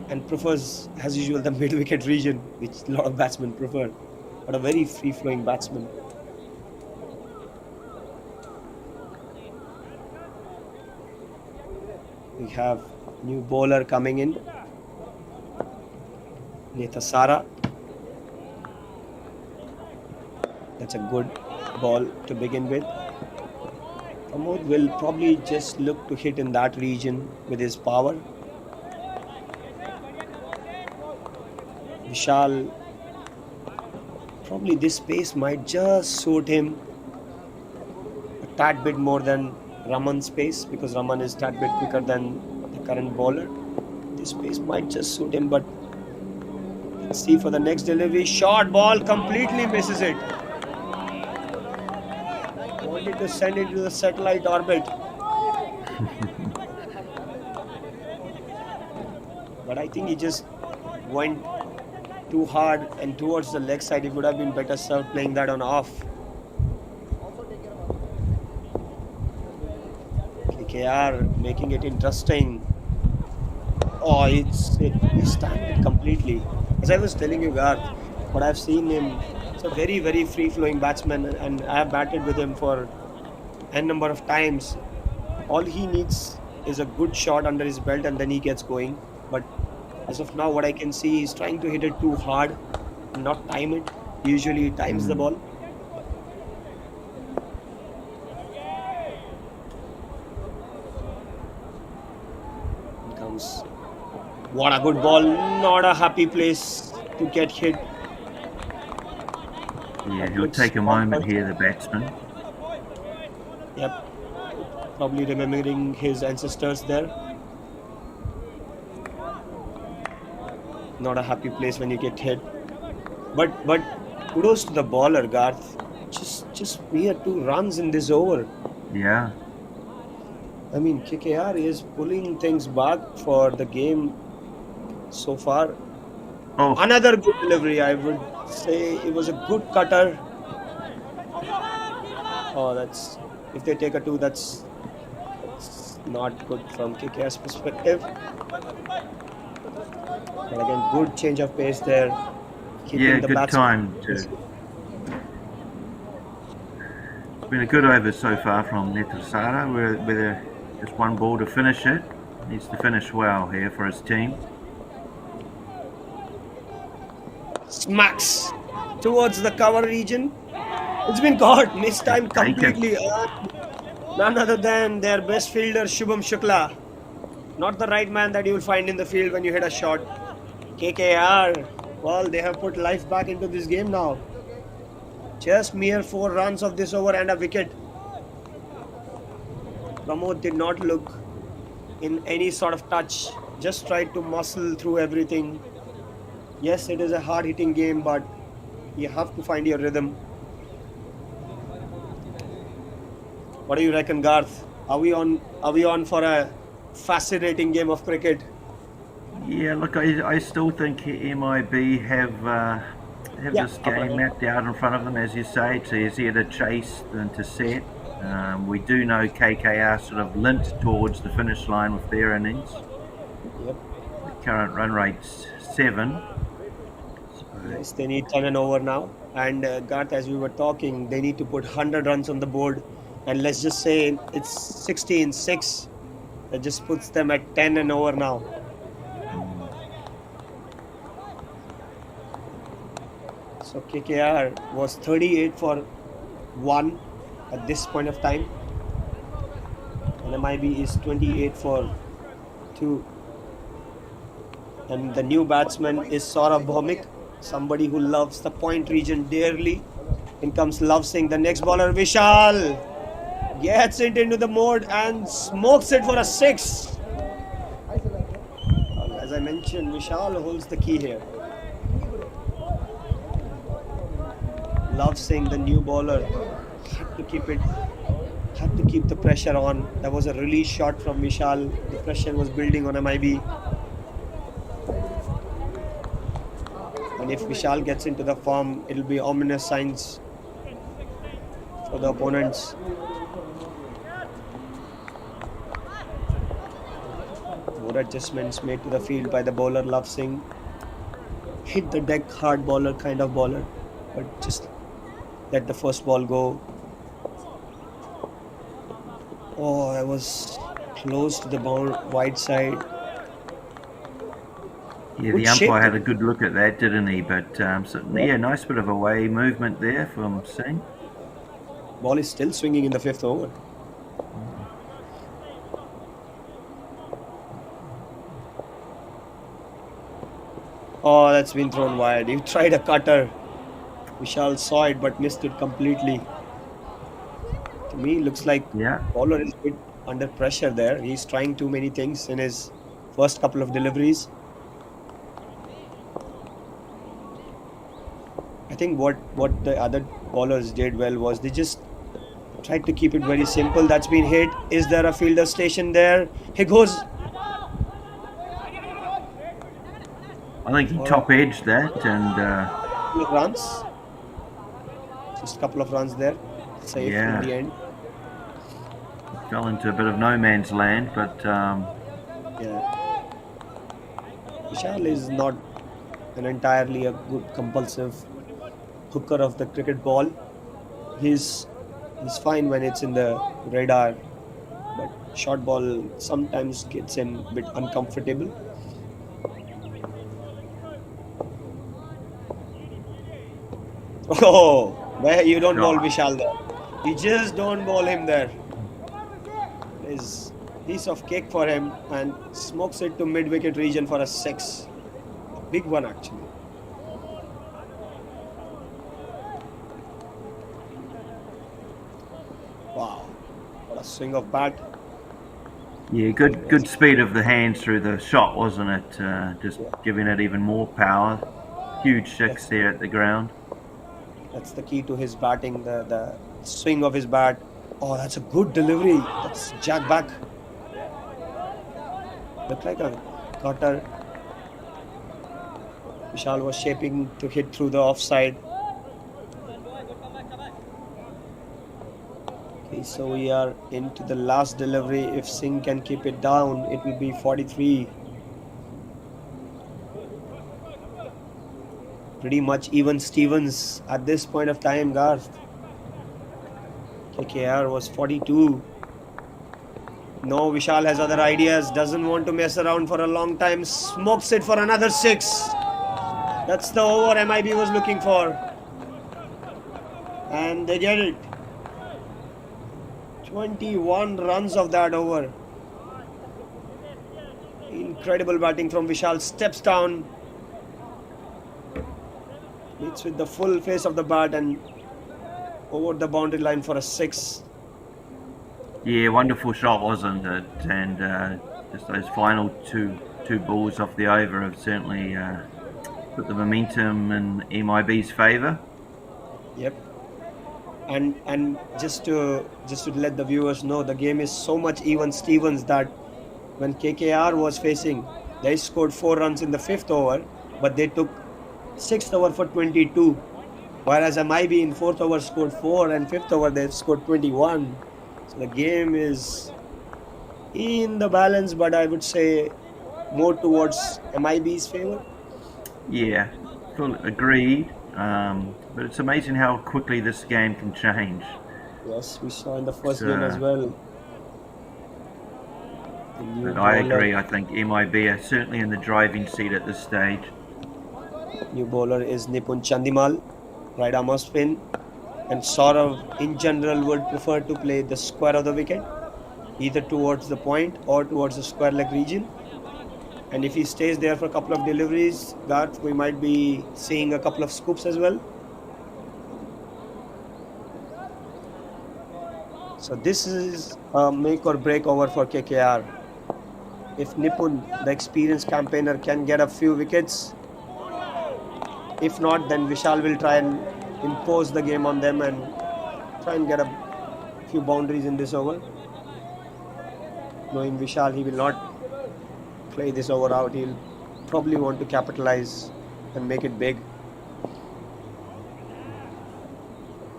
and prefers, as usual, the mid-wicket region, which a lot of batsmen prefer. But a very free-flowing batsman. We have new bowler coming in, Netasara. That's a good ball to begin with. Pramod will probably just look to hit in that region with his power. Vishal, probably this pace might just suit him a tad bit more than Raman's pace, because Raman is a tad bit quicker than the current bowler. This pace might just suit him, but let's see for the next delivery. Short ball, completely misses it. Wanted to send it to the satellite orbit. But I think he just went too hard and towards the leg side. It would have been better served playing that on off. KKR making it interesting. Oh, he stamped it completely. As I was telling you, Garth, what I've seen him, it's a very, very free-flowing batsman, and I have batted with him for n number of times. All he needs is a good shot under his belt, and then he gets going. But as of now, what I can see, he's trying to hit it too hard, and not time it. Usually, he times the ball. Here comes. What a good ball! Not a happy place to get hit. Yeah, he'll take a moment here, the batsman. Yep. Probably remembering his ancestors there. Not a happy place when you get hit. But kudos to the bowler, Garth. Just mere 2 runs in this over. Yeah. I mean, KKR is pulling things back for the game so far. Oh, Another good delivery, I would say. It was a good cutter. Oh, that's... If they take a 2, that's not good from KKR's perspective. But again, good change of pace there. Keeping yeah, the good batsman- time to. It's been a good over so far from Netrasara, where just one ball to finish it. Needs to finish well here for his team. Smacks towards the cover region. It's been caught, missed time Taken. completely. None other than their best fielder, Shubham Shukla. Not the right man that you will find in the field when you hit a shot. KKR, well, they have put life back into this game now. Just mere 4 runs of this over and a wicket. Pramod did not look in any sort of touch. Just tried to muscle through everything. Yes, it is a hard-hitting game, but you have to find your rhythm. What do you reckon, Garth? Are we on for a fascinating game of cricket? Yeah, look, I still think MIB have this game mapped out in front of them, as you say. It's easier to chase than to set. We do know KKR sort of limped towards the finish line with their innings. Yep. The current run rate's 7. Yes, they need 10 and over now. And Garth, as we were talking, they need to put 100 runs on the board. And let's just say it's 16-6. That just puts them at 10 and over now. So KKR was 38 for 1 at this point of time. And MIB is 28 for 2. And the new batsman is Saurabh Bhaumik, somebody who loves the point region dearly. In comes Love Singh, the next bowler, Vishal. Gets it into the mode and smokes it for a 6. As I mentioned, Vishal holds the key here. Love Singh, the new bowler, had to keep the pressure on. That was a release shot from Vishal. The pressure was building on MIB. And if Vishal gets into the form, it'll be ominous signs for the opponents. More adjustments made to the field by the bowler Love Singh. Hit the deck hard bowler kind of bowler, but just let the first ball go. Oh, I was close to the wide side. Yeah, Good the umpire shape. had a good look at that, didn't he? But yeah, nice bit of away movement there from Singh. Ball is still swinging in the 5th over. Oh, that's been thrown wide. He tried a cutter. Vishal saw it but missed it completely. To me, looks like Yeah. bowler is a bit under pressure there. He's trying too many things in his first couple of deliveries. I think what the other bowlers did well was they just tried to keep it very simple. That's been hit. Is there a fielder station there? He goes. I think he top edged that and Runs. Just a couple of runs there. Safe Yeah. in the end. fell into a bit of no man's land. But Yeah. Vishal is not an entirely a good compulsive hooker of the cricket ball. He's fine when it's in the radar, but short ball sometimes gets him a bit uncomfortable. Oh, where you don't ball Vishal there. You just don't ball him there. Is piece of cake for him and smokes it to mid-wicket region for a 6. A big one actually. Wow, what a swing of bat. Yeah, good speed of the hands through the shot, wasn't it? Just giving it even more power. Huge 6 there at the ground. That's the key to his batting, the swing of his bat. Oh, that's a good delivery. That's jack back. Looked like a cutter. Vishal was shaping to hit through the offside. Okay, so we are into the last delivery. If Singh can keep it down, it will be 43. Pretty much even Stevens at this point of time, Garth. KKR was 42. No, Vishal has other ideas. Doesn't want to mess around for a long time. Smokes it for another 6. That's the over MIB was looking for. And they get it. 21 runs of that over. Incredible batting from Vishal. Steps down. Hits with the full face of the bat and over the boundary line for a 6. Yeah, wonderful shot, wasn't it? And just those final two balls off the over have certainly put the momentum in MIB's favour. Yep. And just to let the viewers know, the game is so much even Stevens that when KKR was facing, they scored 4 runs in the 5th over, but they took 6th over for 22. Whereas MIB in 4th over scored 4 and 5th over they scored 21. So the game is in the balance, but I would say more towards MIB's favour. Yeah, fully agreed. But it's amazing how quickly this game can change. Yes, we saw in the first game as well. But I agree. I think MIB are certainly in the driving seat at this stage. New bowler is Nipun Chandimal, right arm spin, and Saurav in general would prefer to play the square of the wicket, either towards the point or towards the square leg region. And if he stays there for a couple of deliveries, Garth, we might be seeing a couple of scoops as well. So this is a make or break over for KKR. If Nipun, the experienced campaigner, can get a few wickets, if not, then Vishal will try and impose the game on them and try and get a few boundaries in this over. Knowing Vishal, he will not play this over out. He'll probably want to capitalize and make it big.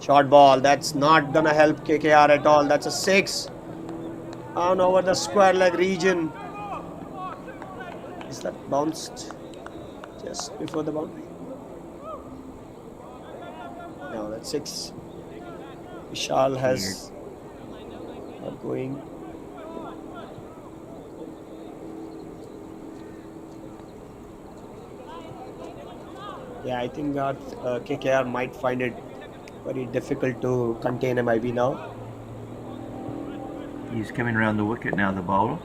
Short ball, that's not gonna help KKR at all. That's a 6 on over the square leg region. Is that bounced just before the boundary? No, that's 6. Vishal has not going. Yeah, I think that KKR might find it very difficult to contain MIB now. He's coming around the wicket now, the bowler.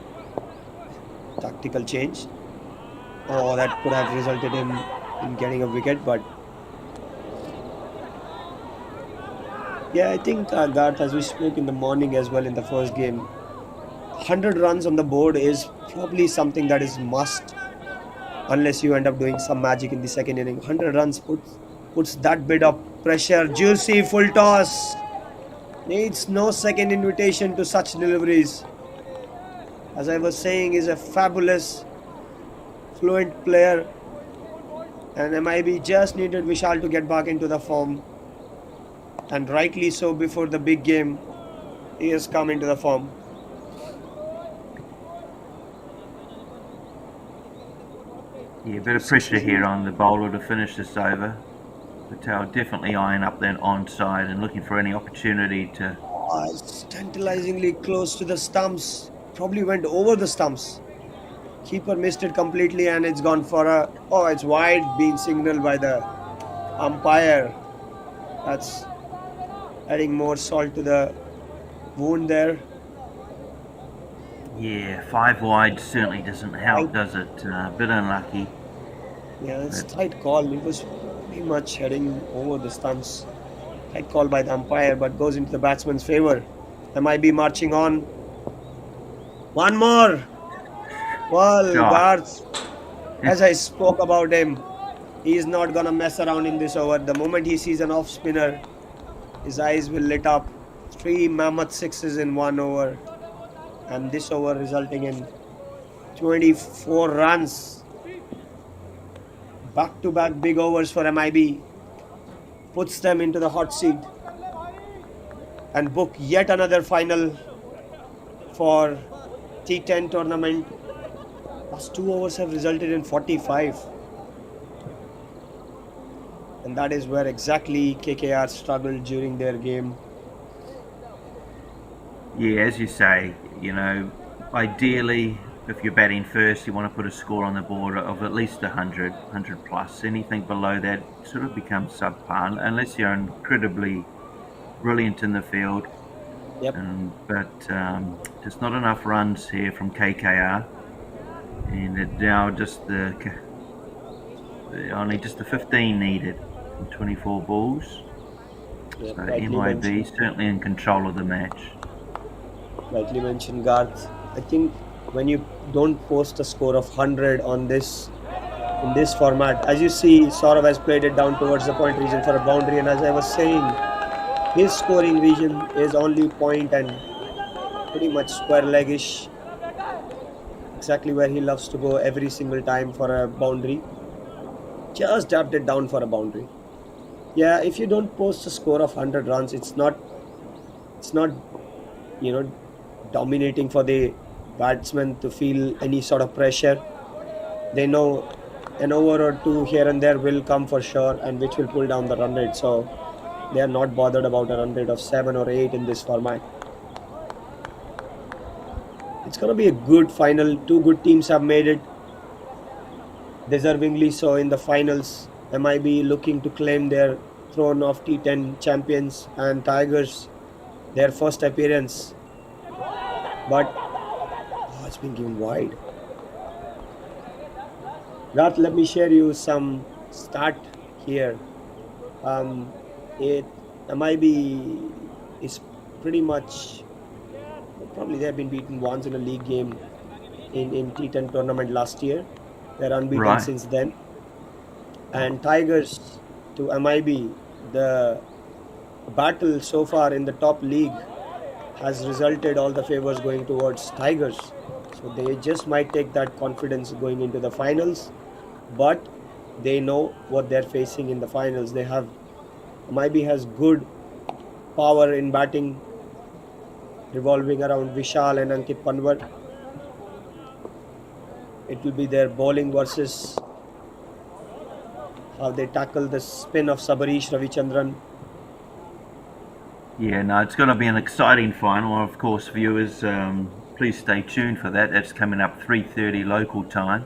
Tactical change. Oh, that could have resulted in getting a wicket, but yeah, I think that, as we spoke in the morning as well in the first game, 100 runs on the board is probably something that is must, unless you end up doing some magic in the second inning. 100 runs puts that bit of pressure. Juicy full toss. Needs no second invitation to such deliveries. As I was saying, is a fabulous, fluent player. And MIB just needed Vishal to get back into the form. And rightly so, before the big game, he has come into the form. Yeah, a bit of pressure here on the bowler to finish this over. Patel definitely eyeing up that onside and looking for any opportunity to. It's tantalizingly close to the stumps. Probably went over the stumps. Keeper missed it completely and it's gone for a. Oh, it's wide, being signaled by the umpire. That's adding more salt to the wound there. Yeah, 5 wide certainly doesn't help, does it? A bit unlucky. Yeah, it's tight call. It was pretty much heading over the stumps. Tight call by the umpire, but goes into the batsman's favor. MIB marching on. One more. Well, Garth, as I spoke about him, he's not gonna mess around in this over. The moment he sees an off spinner, his eyes will lit up. 3 mammoth sixes in 1 over. And this over resulting in 24 runs. Back-to-back big overs for MIB. Puts them into the hot seat. And book yet another final for T10 tournament. Last 2 overs have resulted in 45. And that is where exactly KKR struggled during their game. Yeah, as you say, ideally, if you're batting first, you want to put a score on the board of at least 100 plus. Anything below that sort of becomes subpar, unless you're incredibly brilliant in the field. Yep. But just not enough runs here from KKR. And now only just the 15 needed from 24 balls. Yep, So MIB certainly in control of the match. Rightly mentioned, Garth. I think when you don't post a score of 100 on this in this format, as you see, Saurav has played it down towards the point region for a boundary, and as I was saying, his scoring region is only point and pretty much square leg-ish. Exactly where he loves to go every single time for a boundary. Just tapped it down for a boundary. Yeah, if you don't post a score of 100 runs, it's not dominating for the batsmen to feel any sort of pressure. They know an over or 2 here and there will come for sure, and which will pull down the run rate. So they are not bothered about a run rate of 7 or 8 in this format. It's going to be a good final. 2 good teams have made it, deservingly so, in the finals. MIB looking to claim their throne of T10 champions, and Tigers their first appearance. But it's been given wide. Garth, let me share you some stat here. MIB is pretty much, probably they have been beaten once in a league game in T10 tournament last year. They're unbeaten since then. And Tigers to MIB, the battle so far in the top league has resulted all the favors going towards Tigers. So they just might take that confidence going into the finals, but they know what they're facing in the finals. MIB has good power in batting, revolving around Vishal and Ankit Panwar. It will be their bowling versus how they tackle the spin of Sabarish Ravichandran. Yeah, no, it's going to be an exciting final. Of course, viewers, please stay tuned for that. That's coming up 3:30 local time.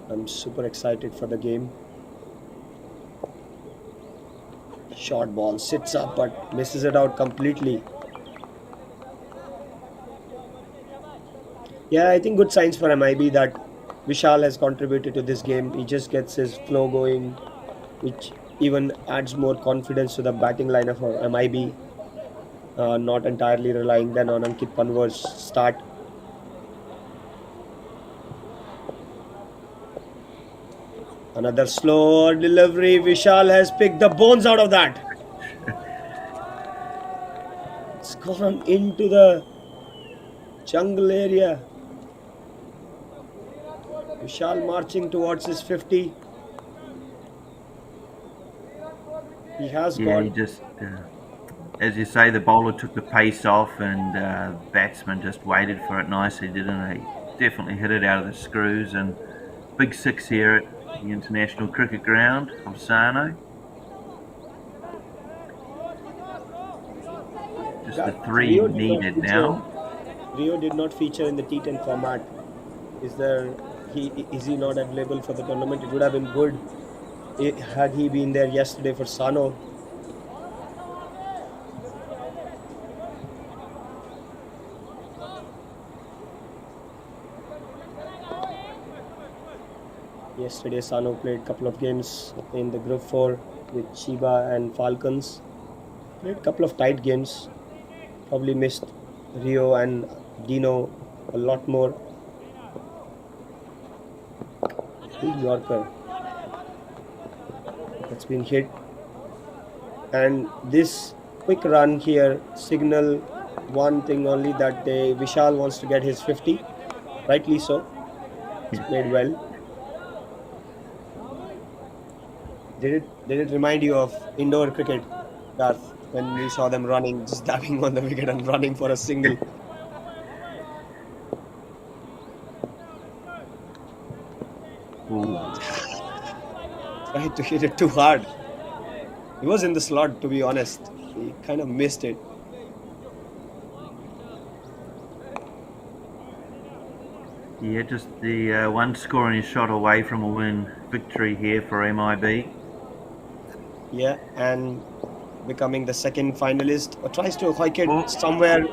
I'm super excited for the game. Short ball, sits up but misses it out completely. Yeah, I think good signs for MIB that Vishal has contributed to this game. He just gets his flow going, which even adds more confidence to the batting lineup for MIB. Not entirely relying then on Ankit Panwar's start. Another slow delivery. Vishal has picked the bones out of that. It's gone into the jungle area. Vishal marching towards his 50. He has gone. as you say, the bowler took the pace off, and batsman just waited for it nicely, didn't he? Definitely hit it out of the screws, and big six here at the International Cricket Ground of Sano. Just the three needed now. Rio did not feature in the T10 format. Is he not available for the tournament? It would have been good had he been there yesterday for Sano. Yesterday Sano played a couple of games in the Group 4 with Chiba and Falcons. Played a couple of tight games. Probably missed Rio and Dino a lot more. Big Yorker that's been hit, and this quick run here signal one thing only, that Vishal wants to get his 50. Rightly so. He's played well. Did it remind you of indoor cricket, Garth, when we saw them running, just dabbing on the wicket and running for a single? Tried to hit it too hard. He was in the slot, to be honest. He kind of missed it. Yeah, just the one scoring shot away from a win victory here for MIB. Yeah, and becoming the second finalist, or tries to hoik it somewhere.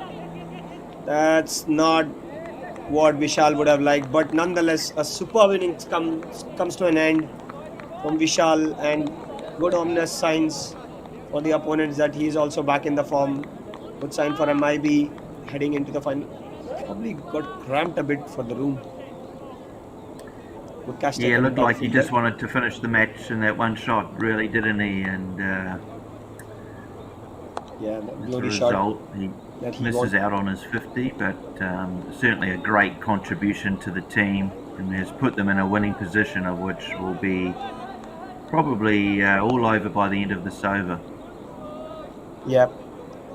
That's not what Vishal would have liked, but nonetheless, a superb innings comes to an end from Vishal, and good ominous signs for the opponents that he is also back in the form. Good sign for MIB heading into the final. Probably got cramped a bit for the room. Yeah, it looked like he just wanted to finish the match in that one shot, really, didn't he? And yeah, as a result, he misses out on his 50, but certainly a great contribution to the team, and has put them in a winning position, of which will be probably all over by the end of this over. Yep,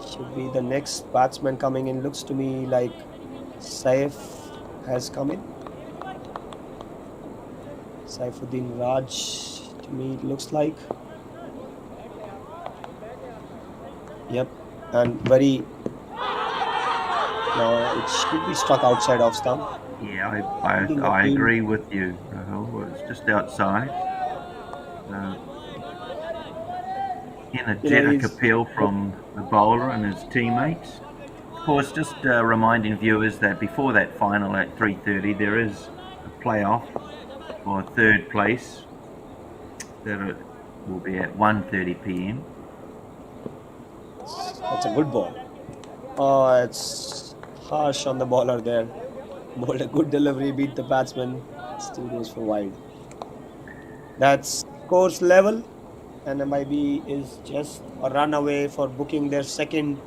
should be the next batsman coming in. Looks to me like Saif has come in. Saifuddin Raj, to me it looks like. Yep, and very. No, it should be struck outside off stump. Yeah, I agree with you, Rahul. It's just outside. Energetic appeal from the bowler and his teammates. Of course, just reminding viewers that before that final at 3:30, there is a playoff for third place. That will be at 1:30 p.m. That's a good ball. Oh, it's harsh on the bowler there. Bowled a good delivery, beat the batsman. Still goes for wide. That's course level, and MIB is just a run away for booking their second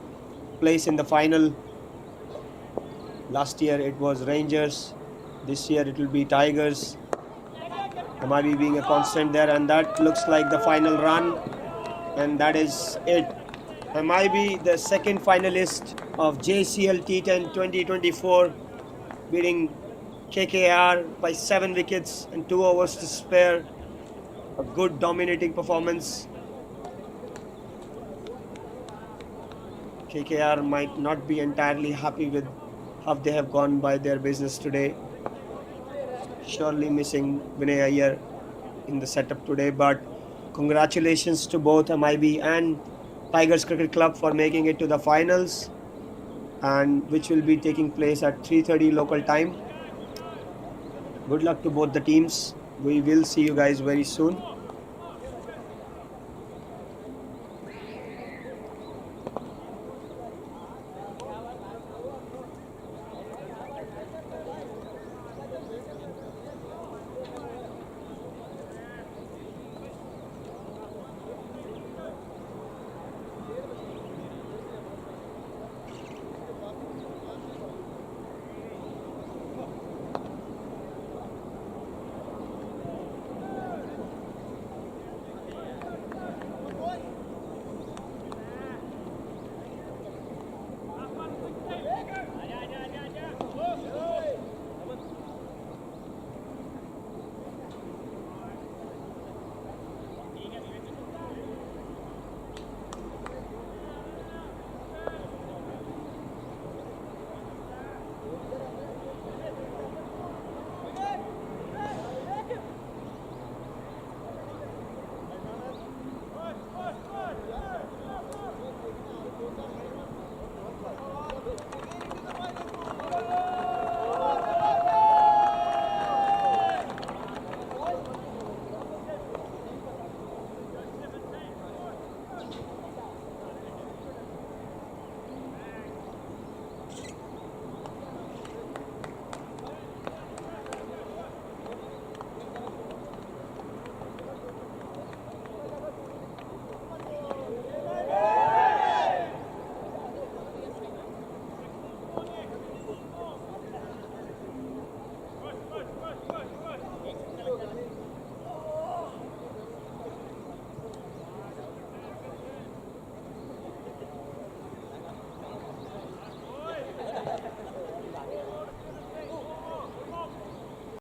place in the final. Last year it was Rangers. This year it will be Tigers. MIB being a constant there, and that looks like the final run, and that is it. MIB, the second finalist of JCL T10 2024, beating KKR by 7 wickets and 2 overs to spare. A good dominating performance. KKR might not be entirely happy with how they have gone by their business today. Surely missing Vinay Iyer in the setup today, but congratulations to both MIB and Tigers Cricket Club for making it to the finals, and which will be taking place at 3:30 local time. Good luck to both the teams. We will see you guys very soon.